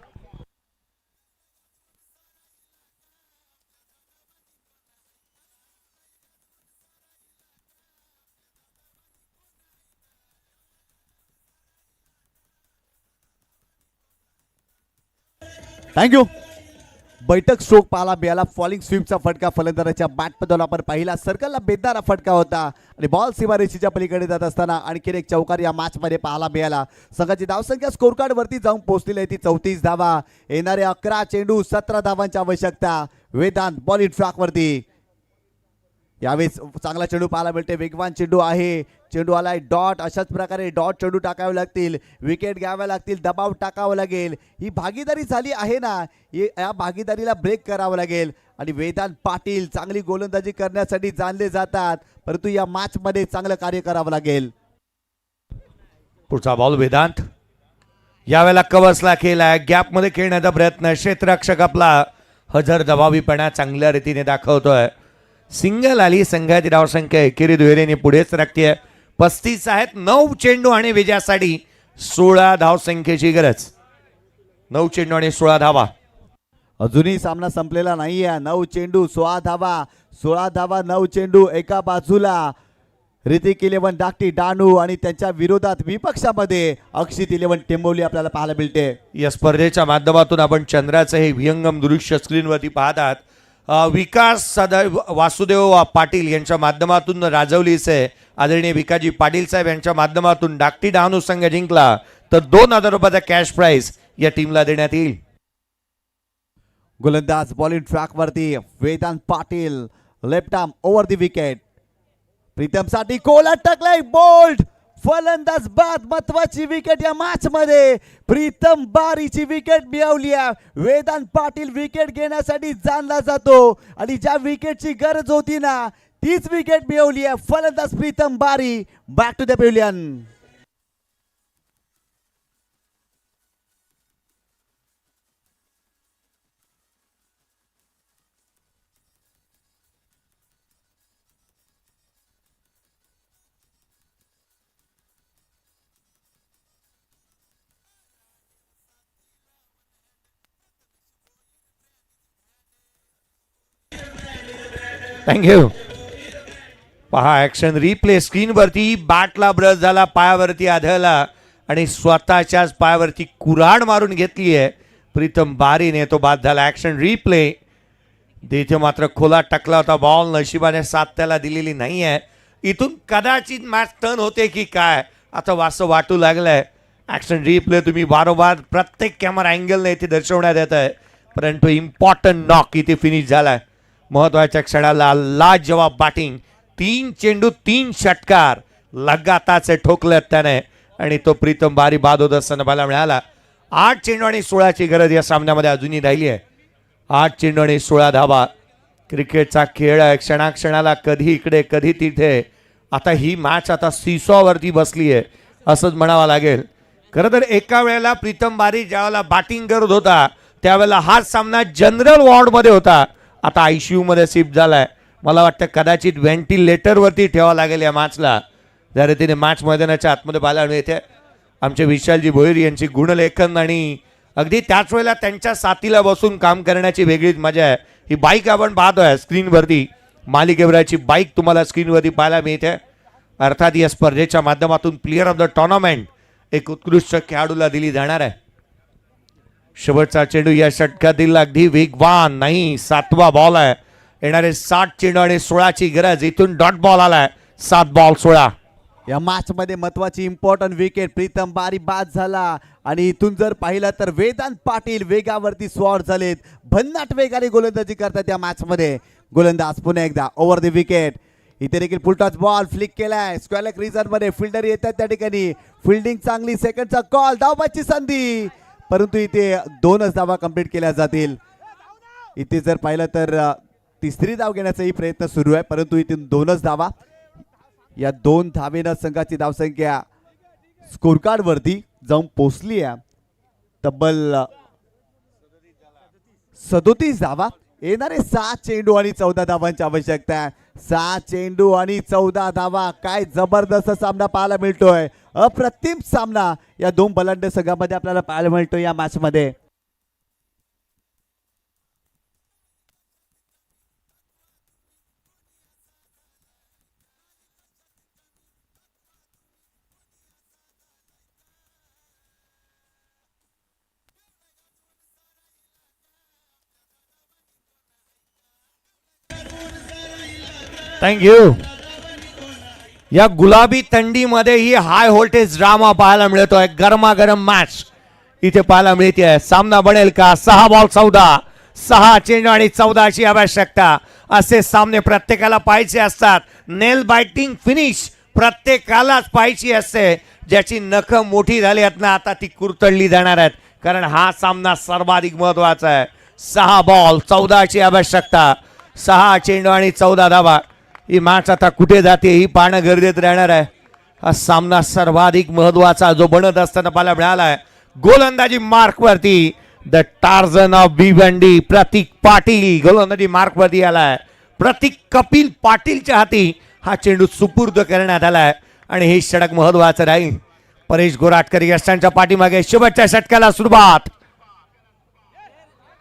थँक्यू. बैठक स्ट्रोक पाहायला मिळाला. फॉलिंग स्वीपचा फटका फलंदाजाच्या बॅटमधून आपण पाहिला. सर्कलला बेदणारा फटका होता आणि बॉल सीमारेषेच्या पलीकडे जात असताना आणखीन एक चौकार या मॅचमध्ये पाहायला मिळाला. संघाची धावसंख्या स्कोर कार्ड वरती जाऊन पोहोचलेली आहे ती 34 धावा. येणारे 11 चेंडू 17 धावांची आवश्यकता. वेदांत बॉलिंग ट्रॅकवरती. यावेळेस चांगला चेंडू पाहायला मिळते. वेगवान चेंडू आहे. चेंडू आलाय डॉट. अशाच प्रकारे डॉट चेंडू टाकावे लागतील. विकेट घ्याव्या लागतील. दबाव टाकावा लागेल. ही भागीदारी झाली आहे ना या भागीदारीला ब्रेक करावं लागेल आणि वेदांत पाटील चांगली गोलंदाजी करण्यासाठी जाणले जातात परंतु या मॅच मध्ये चांगलं कार्य करावं लागेल. पुढचा बॉल वेदांत. यावेळेला कव्हर्सला केलाय. गॅप मध्ये खेळण्याचा प्रयत्न. क्षेत्ररक्षक आपला हजर जबाबीपणा चांगल्या रीतीने दाखवतोय. सिंगल आली. संघाची धावसंख्या एकेरी दुहेरीने पुढेच राखते. 35 आहेत. 9 चेंडू आणि विजयासाठी 16 धावसंख्येची गरज. 9 चेंडू आणि 16 धावा. अजूनही सामना संपलेला नाहीये. 9 चेंडू 16 धावा. 16 धावा 9 चेंडू. एका बाजूला ऋतिक 11 डाकटी डानू आणि त्यांच्या विरोधात विपक्षामध्ये अक्षित 11 टेंबोली आपल्याला पाहायला मिळते. या स्पर्धेच्या माध्यमातून आपण चंद्राचं हे विहंगम दृश्य स्क्रीनवरती पाहतात. विकास सदैव वासुदेव पाटील यांच्या माध्यमातून राजवलीचे आदरणीय विकाजी पाटील साहेब यांच्या माध्यमातून डाकटी डहाणू संघ जिंकला तर 2000 रुपयाचा कॅश प्राइज या टीमला देण्यात येईल. गोलंदाज बॉलिंग ट्रॅक वरती Vedant Patil left arm over the wicket. Pritam साठी कोला टकलाय बोल्ड फलंदाज बाद. महत्वाची विकेट या मॅच मध्ये प्रीतम बारीची विकेट मिळवली आहे. वेदांत पाटील विकेट घेण्यासाठी जाणला जातो आणि ज्या विकेटची गरज होती ना तीच विकेट मिळवली आहे. फलंदाज Pritam Bari back to the pavilion. Thank you. पहा ऍक्शन रिप्ले स्क्रीनवरती. बॅटला ब्रश झाला, पायावरती आढळला आणि स्वतःच्याच पायावरती कुऱ्हाड मारून घेतली आहे प्रीतम बारीने. तो बाद झाला. Action replay. तिथे मात्र खोला टाकला होता बॉल. नशिबाने साथ त्याला दिलेली नाही आहे. इथून कदाचित मॅच टर्न होते की काय आता असं वाटू लागलंय. ऍक्शन रिप्ले तुम्ही वारंवार प्रत्येक कॅमेरा अँगलने इथे दर्शवण्यात येत आहे, परंतु इम्पॉर्टंट नॉक इथे फिनिश झालाय. महत्वाच्या क्षणाला लाजवाब बॅटिंग. 3 चेंडू 3 षटकार लगाताचे ठोकलेत त्याने आणि तो प्रीतम बारी बाद होत असताना पाहायला मिळाला. 8 चेंडू आणि 16ची गरज या सामन्यामध्ये अजूनही राहिली आहे. 8 चेंडू आणि 16 धावा. क्रिकेटचा खेळ आहे, क्षणाक्षणाला कधी इकडे कधी तिथे. आता ही मॅच आता सीसॉवरती बसली आहे असंच म्हणावं लागेल. खरं तर एका वेळेला प्रीतम बारी ज्यावेळेला बॅटिंग करत होता त्यावेळेला हा सामना जनरल वॉर्डमध्ये होता. आता ICU मध्ये शिफ्ट झालाय. मला वाटतं कदाचित व्हेंटिलेटरवरती ठेवावं लागेल या मॅचला. जरा तिने मॅच मैदानाच्या आतमध्ये पाहायला मिळते. आमचे विशालजी भोईर यांची गुणलेखन आणि अगदी त्याच वेळेला त्यांच्या साथीला बसून काम करण्याची वेगळीच मजा आहे. ही बाईक आपण पाहतोय स्क्रीनवरती, मालिकेवरची बाईक तुम्हाला स्क्रीनवरती पाहायला मिळते. अर्थात या स्पर्धेच्या माध्यमातून प्लेयर ऑफ द टुर्नामेंट एक उत्कृष्ट खेळाडूला दिली जाणार आहे. शेवटचा चेंडू या षटकातील अगदी वेगवान नाही. 7वा बॉल आहे. येणारे 60 चेंडू आणि 16ची गरज. इथून डॉट बॉल आलाय. 7 बॉल 16. या मॅच मध्ये महत्वाची इम्पॉर्टंट विकेट. प्रीतम बारी बाद झाला आणि इथून जर पाहिलं तर वेदांत पाटील वेगावरती स्वार झालेत. भन्नाट वेगाने गोलंदाजी करतात या मॅच मध्ये. गोलंदाज पुन्हा एकदा ओव्हर द विकेट. इथे देखील फुलटॉस बॉल फ्लिक केलाय. स्क्वेअर रिझन मध्ये फिल्डर येतात त्या ठिकाणी. फिल्डिंग चांगली. सेकंडचा कॉल. धावबाची संधी, परंतु इथे 2च धावा कंप्लीट केल्या जातील. इथे जर पाहिलं तर तिसरी धाव घेण्याचाही प्रयत्न सुरू आहे, परंतु इथे 2च धावा. या 2 धावेनं संघाची धावसंख्या स्कोर कार्ड वरती जाऊन पोहोचली आहे. तब्बल 37 धावा. येणारे 7 चेंडू आणि 14 धावांची आवश्यकता आहे. 7 चेंडू आणि 14 धावा. काय जबरदस्त सामना पाहायला मिळतोय. अप्रतिम सामना या 2 बलाढ्य संघामध्ये आपल्याला पाहायला मिळतो या मॅच मध्ये. थँक्यू. या गुलाबी थंडीमध्ये ही हाय व्होल्टेज ड्रामा पाहायला मिळतोय. गरमागरम मॅच इथे पाहायला मिळते. सामना बनेल का? 6 बॉल 14. 6 चेंडू आणि 14ची आवश्यकता. असे सामने प्रत्येकाला पाहायचे असतात. नेल बायटिंग फिनिश प्रत्येकालाच पाहायची असते. ज्याची नख मोठी झाली आहेत ना आता ती कुरतडली जाणार आहेत, कारण हा सामना सर्वाधिक महत्वाचा आहे. 6 बॉल 14ची आवश्यकता. 6 चेंडू आणि 14 धावा. ही मॅच आता कुठे जाते ही पाहणं गरजेचं राहणार आहे. हा सामना सर्वाधिक महत्वाचा जो बनत असताना पाहायला मिळाला आहे. गोलंदाजी मार्क वरती द टार्झन ऑफ भिवंडी प्रतीक पाटील गोलंदाजी मार्क वरती आलाय. प्रतीक कपिल पाटीलच्या हाती हा चेंडू सुपूर्द करण्यात आलाय आणि हे षटक महत्वाचं राहील. परेश गोराटकर यशांच्या पाठीमागे. शेवटच्या षटकाला सुरुवात.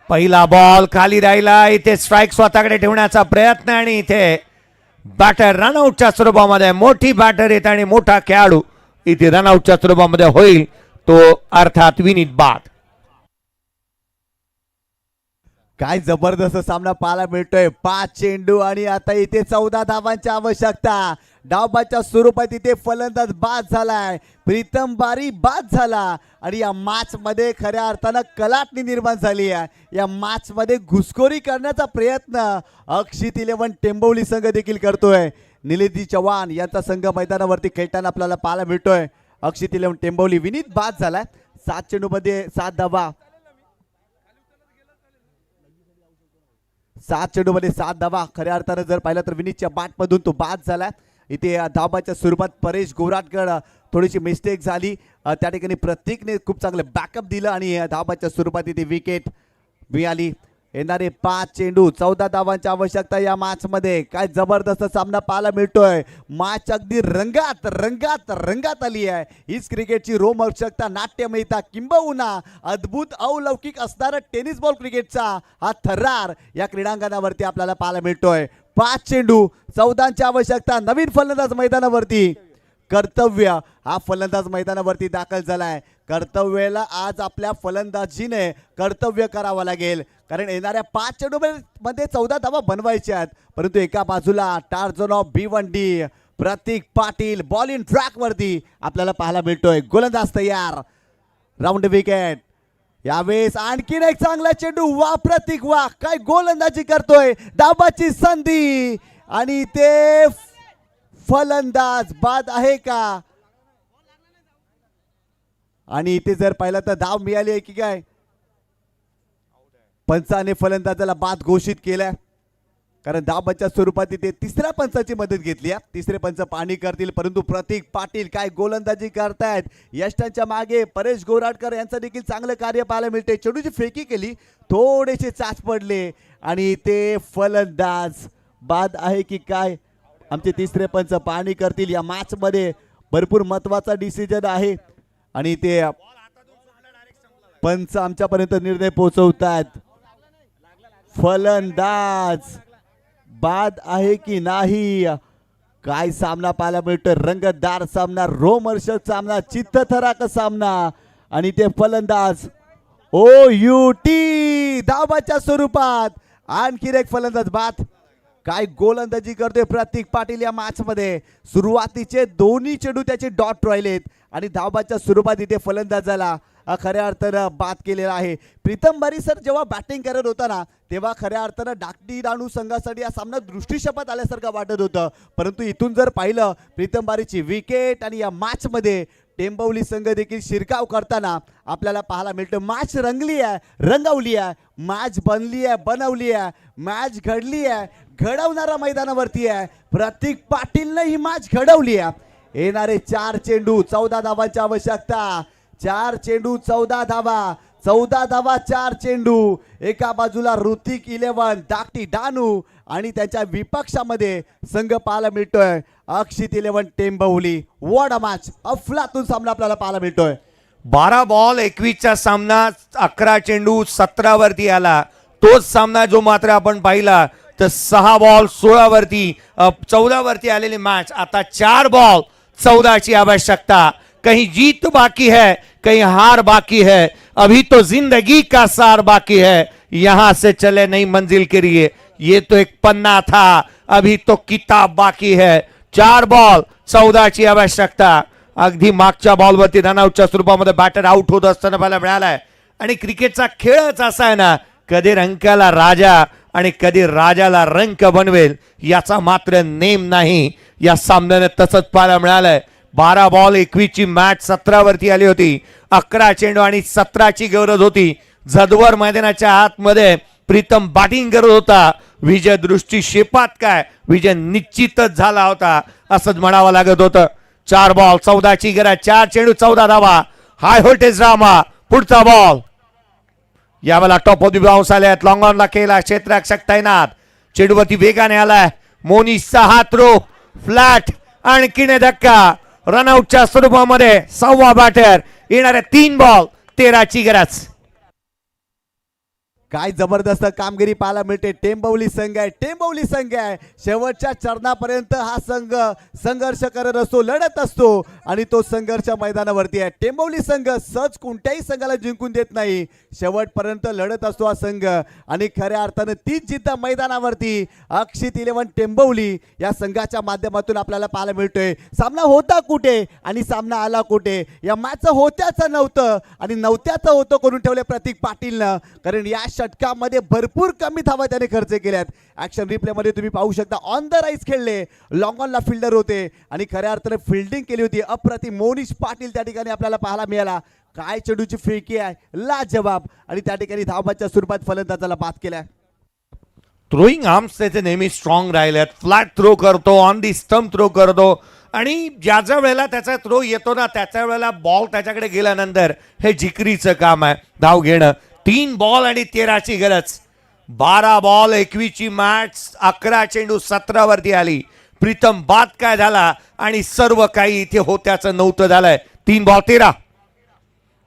पहिला बॉल खाली राहिला. इथे स्ट्राईक स्वतःकडे ठेवण्याचा प्रयत्न आणि इथे बॅटर रनआउटच्या स्वरूपामध्ये. मोठी बॅटर येत आणि मोठा खेळाडू इथे रनआउटच्या स्वरूपामध्ये होईल. तो अर्थात विनीत बाद. काय जबरदस्त सामना पाहायला मिळतोय. 5 चेंडू आणि आता इथे 14 धावांची आवश्यकता. डावबाच्या स्वरूपात इथे फलंदाज बाद झालाय, प्रीतम बारी बाद झाला आणि या मॅच मध्ये खऱ्या अर्थानं कलाटणी निर्माण झाली आहे. या मॅच मध्ये घुसखोरी करण्याचा प्रयत्न अक्षित 11 टेंबवली संघ देखील करतोय. निलेजी चव्हाण यांचा संघ मैदानावरती खेळताना आपल्याला पाहायला मिळतोय. अक्षित 11 टेंबवली विनीत बाद झालाय. 7 चेंडूमध्ये 7 धावा, 7 चेंडूमध्ये 7 धावा. खऱ्या अर्थानं जर पाहिलं तर विनीतच्या बॅटमधून तो बाद झाला. इथे धाबाच्या स्वरूपात परेश गोराटकर थोडीशी मिस्टेक झाली, त्या ठिकाणी प्रतीकने खूप चांगलं बॅकअप दिलं आणि धाबाच्या स्वरूपात इथे विकेट मिळाली. येणारे 5 चेंडू 14 धावांची आवश्यकता या मॅच मध्ये. काय जबरदस्त सामना पाहायला मिळतोय. मॅच अगदी रंगात रंगात रंगात आली आहे. हीच क्रिकेटची रोमहर्षकता, नाट्यमयता किंबहुना अद्भुत अलौकिक असणारा टेनिस बॉल क्रिकेटचा हा थरार या क्रीडांगणावरती आपल्याला पाहायला मिळतोय. 5 चेंडू 14ची आवश्यकता. नवीन फलंदाज मैदानावरती कर्तव्य हा फलंदाज मैदानावरती दाखल झालाय. कर्तव्याला आज आपल्या फलंदाजीने कर्तव्य करावं लागेल, कारण येणाऱ्या 5 चेंडूमध्ये 14 धावा बनवायच्या आहेत. परंतु एका बाजूला Tarzan of B1D Pratik Patil ball in track वरती आपल्याला पाहायला मिळतोय. गोलंदाज तयार, राऊंड विकेट. यावेळेस आणखीन एक चांगला चेंडू. वा प्रतीक वा, काय गोलंदाजी करतोय. धाबाची संधी आणि ते फलंदाज बाद आहे का? आणि इथे जर पाहिलं तर धाव मिळाली आहे की काय? पंचाने फलंदाजाला बाद घोषित केलाय, कारण धाबाच्या स्वरूपात इथे तिसऱ्या पंचाची मदत घेतली. तिसरे पंच पाणी करतील, परंतु प्रतीक पाटील काय गोलंदाजी करतायत. यष्टांच्या मागे परेश गोराटकर यांचं देखील चांगलं कार्य पाहायला मिळते. चेंडूची फेकी केली, थोडेसे चाच पडले आणि ते फलंदाज बाद आहे की काय? आमचे तिसरे पंच पाहणी करतील. या मॅच मध्ये भरपूर महत्वाचा डिसिजन आहे आणि ते पंच आमच्यापर्यंत निर्णय पोहोचवतात. फलंदाज बाद आहे की नाही? काय सामना पाहायला मिळतोय. रंगतदार सामना, रोमहर्षक सामना, चित्तथरारक सामना आणि ते फलंदाज OUT धाबाच्या स्वरूपात. आणखी एक फलंदाज बाद. काय गोलंदाजी करतोय प्रतीक पाटील या मॅच मध्ये. सुरुवातीचे दोन्ही चेंडू त्याचे डॉट राहिलेत आणि धाबाच्या स्वरूपात इथे फलंदाजाला खऱ्या अर्थानं बाद केलेला आहे. प्रीतम बारी सर जेव्हा बॅटिंग करत होता ना, तेव्हा खऱ्या अर्थानं डाकटी दाणू संघासाठी हा सामना दृष्टीक्षेपात आल्यासारखं वाटत होतं. परंतु इथून जर पाहिलं प्रीतम बारीची विकेट आणि या मॅच मध्ये टेंबवली संघ देखील शिरकाव करताना आपल्याला पाहायला मिळतं. मॅच रंगली आहे, रंगवली आहे, मॅच बनली आहे, बनवली आहे, मॅच घडली आहे, घडवणारा मैदानावरती आहे. प्रतीक पाटीलने ही मॅच घडवली आहे. येणारे 4 चेंडू 14 धावांची आवश्यकता. 4 चेंडू 14 धावा, 14 धावा 4 चेंडू. एका बाजूला ऋतिक 11 धाकटी डानू आणि त्याच्या विपक्षामध्ये संघ पाहायला मिळतोय अक्षित 11 टेंबवली. वॉट अ मॅच, अफलातून सामना आपल्याला पाहायला मिळतोय. 12 बॉल 21चा सामना 11 चेंडू 17 वरती आला. तोच सामना जो मात्र आपण पाहिला तर 6 बॉल 16 वरती 14 वरती आलेली मॅच. आता 4 बॉल 14ची आवश्यकता. कहीं जीत बाकी है, कहीं हार बाकी है, अभी तो जिंदगी का सार बाकी है. यहां से चले नई मंजिल के लिए, ये तो एक पन्ना था, अभी तो किताब बाकी है. 4 बॉल 14ची आवश्यकता. अगदी मागच्या बॉलवरती रनआउटच्या स्वरूपामध्ये बॅटर आउट होत असताना पाहायला मिळालाय. आणि क्रिकेटचा खेळच असा आहे ना, कधी रंकाला राजा आणि कधी राजाला रंक बनवेल याचा मात्र नेम नाही. या सामन्याने तसंच पाहायला मिळालंय. 12 बॉल 21ची मॅच 17 वरती आली होती. 11 चेंडू आणि 17ची गरज होती. जदवर मैदानाच्या आतमध्ये प्रीतम बॅटिंग करत होता. विजय दृष्टी शेपात काय, विजय निश्चितच झाला होता असंच म्हणावं लागत होतं. 4 बॉल 14ची गरज, 4 चेंडू 14 धावा. High voltage drama. पुढचा बॉल यावेळेला टॉप ऑफ द बाउन्स आल्यात. लॉंग ऑनला केला क्षेत्ररक्षक तैनात. चेंडूवरती वेगाने आलाय मोनीसचा हात रोख फ्लॅट. आणखीन धक्का. रनआउटच्या स्वरूपामध्ये 6वा बॅटर. येणाऱ्या 3 बॉल 13ची गरज. काय जबरदस्त कामगिरी पाहायला मिळते. टेंबवली संघ आहे शेवटच्या चरणापर्यंत हा संघ संघर्ष करत असतो, लढत असतो आणि तो संघर्ष मैदानावरती आहे. टेंबवली संघ सहज कोणत्याही संघाला जिंकून देत नाही, शेवटपर्यंत लढत असतो हा संघ आणि खऱ्या अर्थानं तीच जिद्द मैदानावरती अक्षित 11 टेंबवली या संघाच्या माध्यमातून आपल्याला पाहायला मिळतोय. सामना होता कुठे आणि सामना आला कुठे, या मॅचचं होत्याचं नव्हतं आणि नव्हत्याचं होतं करून ठेवले प्रतीक पाटीलनं, कारण या षटकामध्ये भरपूर कमी धावा त्याने खर्च केल्यात. ऍक्शन रिप्ले मध्ये तुम्ही पाहू शकता, ऑन द राईज खेळले, लॉंग ऑनला फिल्डर होते आणि खऱ्या अर्थाने फिल्डिंग केली होती अप्रतिम. मोनिश पाटील त्या ठिकाणी आपल्याला पाहायला मिळाला. काय चेंडूची फेकी आहे, लाजवाब, आणि त्या ठिकाणी धावाच्या स्वरूपात फलंदाजाला बाद केलाय. थ्रोईंग आर्म्स त्याचे नेहमी स्ट्रॉंग राहिलेत. फ्लॅट थ्रो करतो, ऑन दी स्टंप थ्रो करतो आणि ज्या वेळेला त्याचा थ्रो येतो ना त्याच्या वेळेला बॉल त्याच्याकडे गेल्यानंतर हे जिकरीचं काम आहे धाव घेणं. 3 बॉल आणि 13ची गरज. 12 बॉल 21ची मॅच, 11 चेंडू 17 वरती आली. प्रीतम बाद काय झाला आणि सर्व काही इथे होत्याचं नव्हतं झालंय. 3 बॉल 13,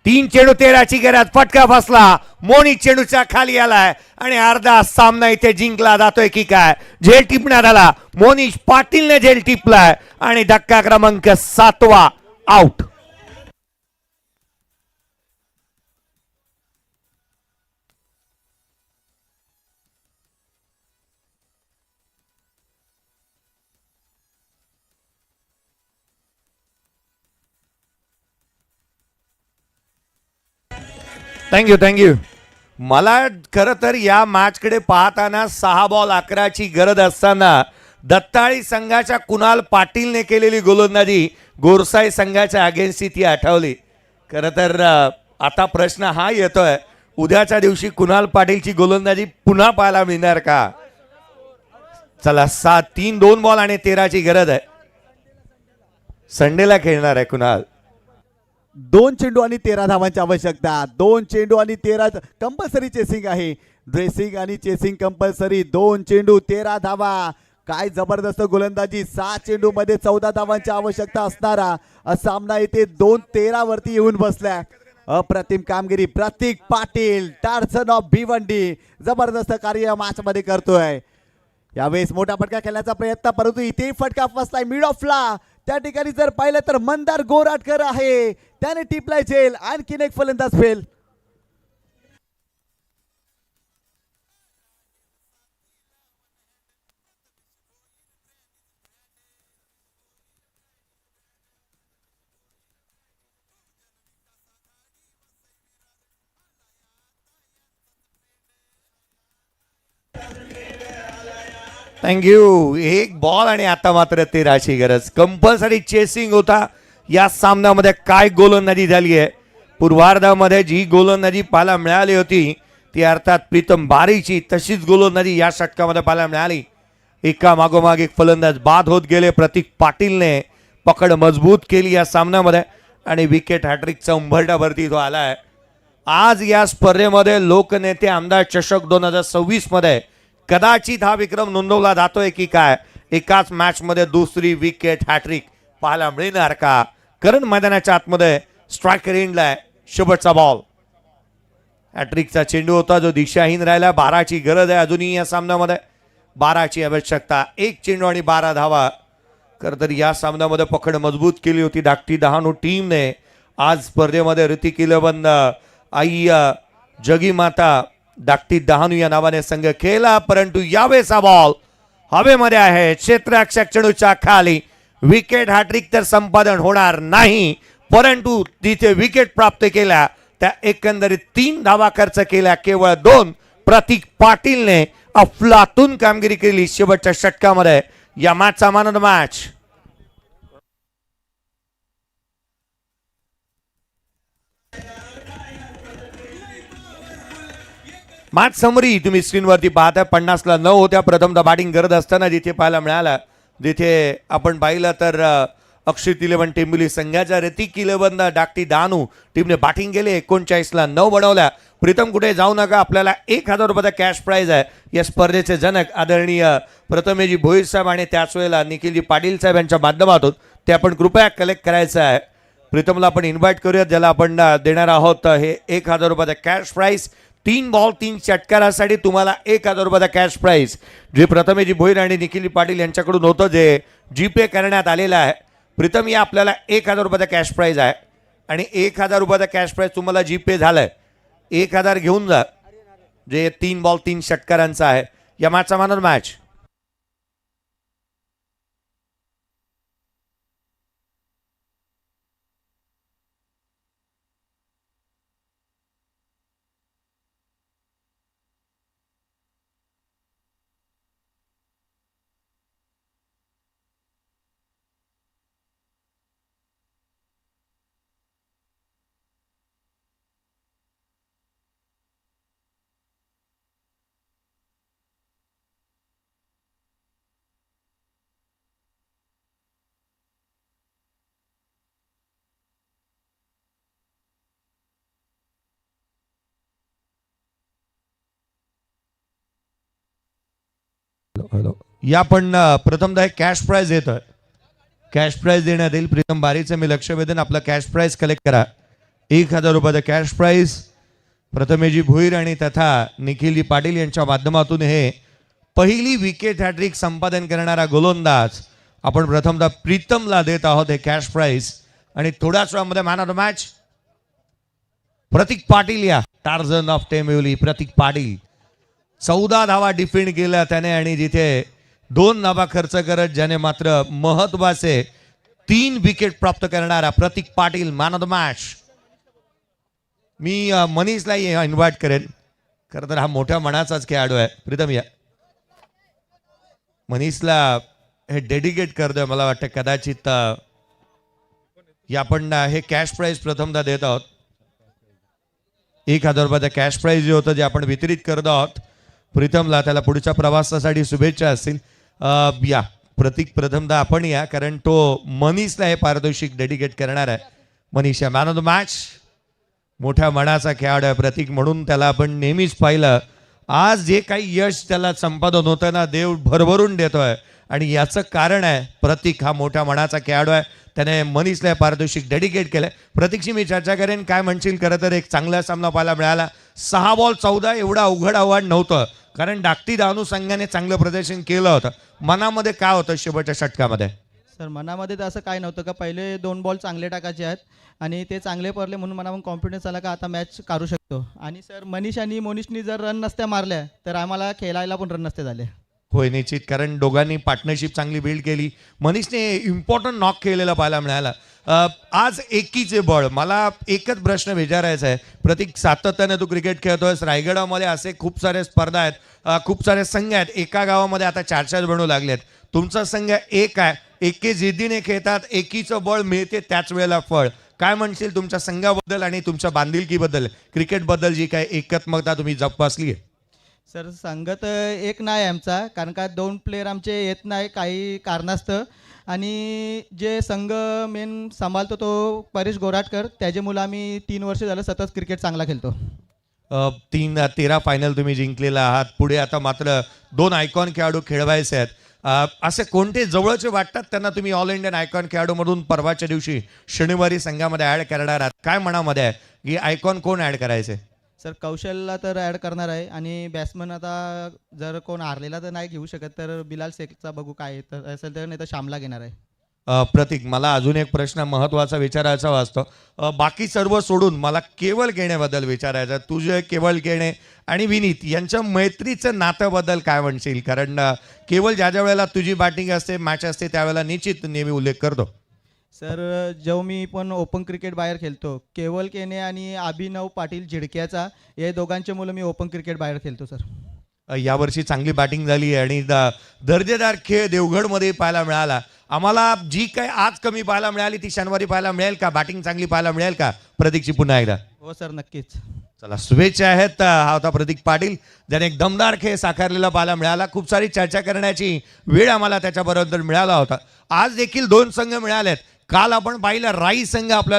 3 चेंडू 13ची गरज. फटका फसला, मोनी चेंडूच्या खाली आलाय आणि अर्धा सामना इथे जिंकला जातोय की काय. झेल टिपण्यात आला, मोनीश पाटीलने झेल टिपलाय आणि धक्का क्रमांक 7वा आउट. थँक्यू. मला खरं तर या मॅचकडे पाहताना 6 बॉल 11ची गरज असताना दत्ताळी संघाच्या कुणाल पाटीलने केलेली गोलंदाजी गोरसाई संघाच्या अगेन्स्ट ती आठवली. खरं तर आता प्रश्न हा येतोय, उद्याच्या दिवशी कुणाल पाटीलची गोलंदाजी पुन्हा पाहायला मिळणार का. चला 2 बॉल आणि 13ची गरज आहे. संडेला खेळणार आहे कुणाल. 2 चेंडू आणि 13 धावांची आवश्यकता. 2 चेंडू आणि 13 कंपल्सरी चेसिंग आहे. ड्रेसिंग आणि चेसिंग कंपल्सरी. 2 चेंडू 13 धावा. काय जबरदस्त गोलंदाजी. 6 चेंडू मध्ये 14 धावांची आवश्यकता असणारा सामना इथे 2-13 वरती येऊन बसलाय. अप्रतिम कामगिरी प्रतीक पाटील, टार्सन ऑफ भिवंडी, जबरदस्त कार्य मॅच मध्ये करतोय. यावेळेस मोठा फटका खेळण्याचा प्रयत्न, परंतु इथेही फटका फसलाय मिड ऑफला. त्या ठिकाणी जर पाहिलं तर मंदार गोराटकर आहे, त्याने टिपलाय झेल. आणखीन एक फलंदाज फेल. थँक्यू. 1 बॉल आणि आता मात्र 13ची गरज. कंपल्सरी चेसिंग होता या सामन्यामध्ये. काय गोलंदाजी झाली आहे. पूर्वार्धामध्ये जी गोलंदाजी पाहायला मिळाली होती ती अर्थात प्रीतम बारीची, तशीच गोलंदाजी या षटकामध्ये पाहायला मिळाली. एका मागोमाग एक फलंदाज बाद होत गेले. प्रतीक पाटीलने पकड मजबूत केली या सामन्यामध्ये आणि विकेट हॅट्रिकचा उंबरठ्यावरती तो आलाय. आज या स्पर्धेमध्ये लोकनेते आमदार चषक 2026 मध्ये कदाचित हा विक्रम नोंदवला जातोय की काय. एकाच मॅच मध्ये 2री विकेट हॅट्रिक पाहायला मिळणार का. कारण मैदानाच्या आतमध्ये स्ट्रायकर एंडला शेवटचा बॉल. हॅट्रिकचा चेंडू होता जो दिशाहीन राहिला. 12ची गरज आहे अजूनही या सामन्यामध्ये. 12ची आवश्यकता. 1 चेंडू आणि 12 धावा. खरं तर या सामन्यामध्ये पकड मजबूत केली होती धाकटी डहाणू टीमने. आज स्पर्धेमध्ये ऋतिक 11 आई जगी माता धाकटी डहाणू या नावाने संघ खेळला, परंतु यावेळेचा बॉल हवेमध्ये आहे. क्षेत्ररक्षक चेंडूच्या खाली. विकेट हॅट्रिक तर संपादन होणार नाही, परंतु तिथे विकेट प्राप्त केल्या त्या एकंदरीत 3 धावा खर्च केल्या, केवळ 2. प्रतीक पाटीलने अफलातून कामगिरी केली शेवटच्या षटकामध्ये. या मॅचचा man of the match. Match summary तुम्ही स्क्रीनवरती पाहताय. 50ला 9 होत्या. प्रथमतः बॅटिंग करत असताना जिथे पाहायला मिळाला, जिथे आपण पाहिलं तर अक्षित 11 टेंबुली संघाच्या ऋतिक 11 डाकटी दानू टीमने बॅटिंग केली. 39ला 9 बनवल्या. प्रीतम कुठे जाऊ नका, आपल्याला 1000 रुपयाचा कॅश प्राइज आहे. या स्पर्धेचे जनक आदरणीय प्रथमेजी भोईर साहेब आणि त्याच वेळेला निखिलजी पाटील साहेब यांच्या माध्यमातून ते आपण कृपया कलेक्ट करायचं आहे. प्रीतमला आपण इन्व्हाइट करूयात, ज्याला आपण देणार आहोत हे 1000 रुपयाचा कॅश प्राइज. 3 बॉल 3 षटकारासाठी तुम्हाला 1,000 रुपयाचा कॅश प्राईज जे प्रथमेजी भोईर आणि निखिल पाटील यांच्याकडून होतं जे जीपे करण्यात आलेलं आहे. प्रीतम या आपल्याला 1,000 रुपयाचा कॅश प्राईज आहे आणि 1,000 रुपयाचा कॅश प्राईज तुम्हाला जीपे झालाय. 1,000 घेऊन जा जे 3 बॉल 3 षटकारांचा आहे. या मॅचचा मॅन ऑफ मॅच या पण प्रथमतः कॅश प्राइज येतं. कॅश प्राइज देण्यात येईल. प्रीतम बारीचं मी लक्ष वेधन आपला कॅश प्राइज कलेक्ट करा. 1,000 रुपयाचा कॅश प्राइज प्रथमेजी भोईर आणि तथा निखिलजी पाटील यांच्या माध्यमातून हे पहिली विकेट हॅट्रिक संपादन करणारा गोलंदाज आपण प्रथमतः प्रीतमला देत आहोत हे कॅश प्राइज. आणि थोड्याच वेळामध्ये मॅन ऑफ द मॅच प्रतीक पाटील या टार्झन ऑफ टेमिवली. प्रतीक पाटील 14 धावा डिफेंड केल्या त्याने आणि जिथे 2 धावा खर्च करत ज्याने मात्र महत्वाचे 3 विकेट प्राप्त करणारा Pratik Patil man of the match. मी मनीषला इन्व्हाइट करेन. खरं तर हा मोठ्या मनाचाच खेळाडू आहे. प्रीतम या मनीषला हे डेडिकेट करतोय. मला वाटतं कदाचित या आपण हे कॅश प्राइज प्रथमतः देत आहोत. 1,000 रुपयाचं कॅश प्राइज जे होतं जे आपण वितरित करत आहोत प्रीतमला. त्याला पुढच्या प्रवासासाठी शुभेच्छा असतील. या प्रतीक प्रथमतः आपण या कारण तो मनीषला हे पारितोषिक डेडिकेट करणार आहे. मनीष या मॅन ऑफ द मॅच. मोठ्या मनाचा खेळाडू आहे प्रतीक म्हणून त्याला आपण नेहमीच पाहिलं. आज जे काही यश त्याला संपादन होतं ना देव भरभरून देतोय आणि याचं कारण आहे प्रतीक हा मोठ्या मनाचा खेळाडू आहे. त्याने मनीषला पारितोषिक डेडिकेट केलंय. प्रतीकशी मी चर्चा करेन. काय म्हणशील? खरं तर एक चांगला सामना पाहायला मिळाला. 6 बॉल 14 एवढं अवघड आव्हान नव्हतं कारण डाकटी अनुषंगाने चांगलं प्रदर्शन केलं होतं. मनामध्ये काय होतं शेवटच्या षटकामध्ये? सर मनामध्ये तर असं काय नव्हतं का पहिले 2 बॉल चांगले टाकायचे आहेत आणि ते चांगले पडले म्हणून मनावर कॉन्फिडन्स आला का आता मॅच काढू शकतो. आणि सर मनीष आणि मोनिशनी जर रन नसत्या मारल्या तर आम्हाला खेळायला पण रन नसते झाले. होय निश्चित कारण दोघांनी पार्टनरशिप चांगली बिल्ड केली. मनीषने इम्पॉर्टंट नॉक केलेला पाहायला मिळाला. आज एकीचे बळ. मला एकच प्रश्न विचारायचा आहे. प्रतीक सातत्याने तू क्रिकेट खेळतोयस. रायगडामध्ये असे खूप सारे स्पर्धा आहेत, खूप सारे संघ आहेत. एका गावामध्ये आता 4-4 बनवू लागलेत. तुमचा संघ एक आहे. एके जिद्दीने खेळतात. एकीचं बळ मिळते त्याच वेळेला फळ. काय म्हणशील तुमच्या संघाबद्दल आणि तुमच्या बांधिलकीबद्दल क्रिकेटबद्दल जी काय एकात्मकता तुम्ही जपली आहे? सर संगत एक नाही आमचा कारण का 2 प्लेयर आमचे येत नाही काही कारणास्तव. आणि जे संघ मेन सांभाळतो तो परेश गोराटकर. त्याच्यामुळे आम्ही 3 वर्ष झालं सतत क्रिकेट चांगला खेळतो. 13 फायनल तुम्ही जिंकलेला आहात. पुढे आता मात्र 2 आयकॉन खेळाडू खेळवायचे आहेत. असे कोणते जवळचे वाटतात त्यांना तुम्ही ऑल इंडियन आयकॉन खेळाडूमधून परवाच्या दिवशी शनिवारी संघामध्ये ॲड करणार आहात? काय मनामध्ये आहे की आयकॉन कोण ॲड करायचे? सर कौशलला तर ॲड करणार आहे आणि बॅट्समन आता जर कोण हारलेला तर नाही घेऊ शकत तर बिलाल शेखचा बघू काय तर असेल तर नाही तर श्यामला घेणार आहे. प्रतीक मला अजून एक प्रश्न महत्त्वाचा विचारायचा वाटतो. बाकी सर्व सोडून मला केवळ गेण्याबद्दल विचारायचं. तुझे केवळ गेणे आणि विनीत यांच्या मैत्रीचं नात्याबद्दल काय म्हणशील? कारण केवळ ज्या ज्या वेळेला तुझी बॅटिंग असते मॅच असते त्यावेळेला निश्चित नेहमी उल्लेख करतो. सर जेव्हा मी पण ओपन क्रिकेट बाहेर खेळतो केवल केने आणि अभिनव पाटील झिडक्याचा या दोघांचे मुलं मी ओपन क्रिकेट बाहेर खेळतो. सर यावर्षी चांगली बॅटिंग झाली आणि दर्जेदार खेळ देवगडमध्ये पाहायला मिळाला. आम्हाला जी काही आज कमी पाहायला मिळाली ती शनिवारी पाहायला मिळेल का? बॅटिंग चांगली पाहायला मिळेल का प्रतीकची पुन्हा एकदा? हो सर नक्कीच. चला शुभेच्छा आहेत. हा होता प्रतीक पाटील ज्याने एक दमदार खेळ साकारलेला पाहायला मिळाला. खूप सारी चर्चा करण्याची वेळ आम्हाला त्याच्याबरोबर मिळाला होता. आज देखील 2 संघ मिळालेत. काल आपण पाहिलं राई संघ आपल्याला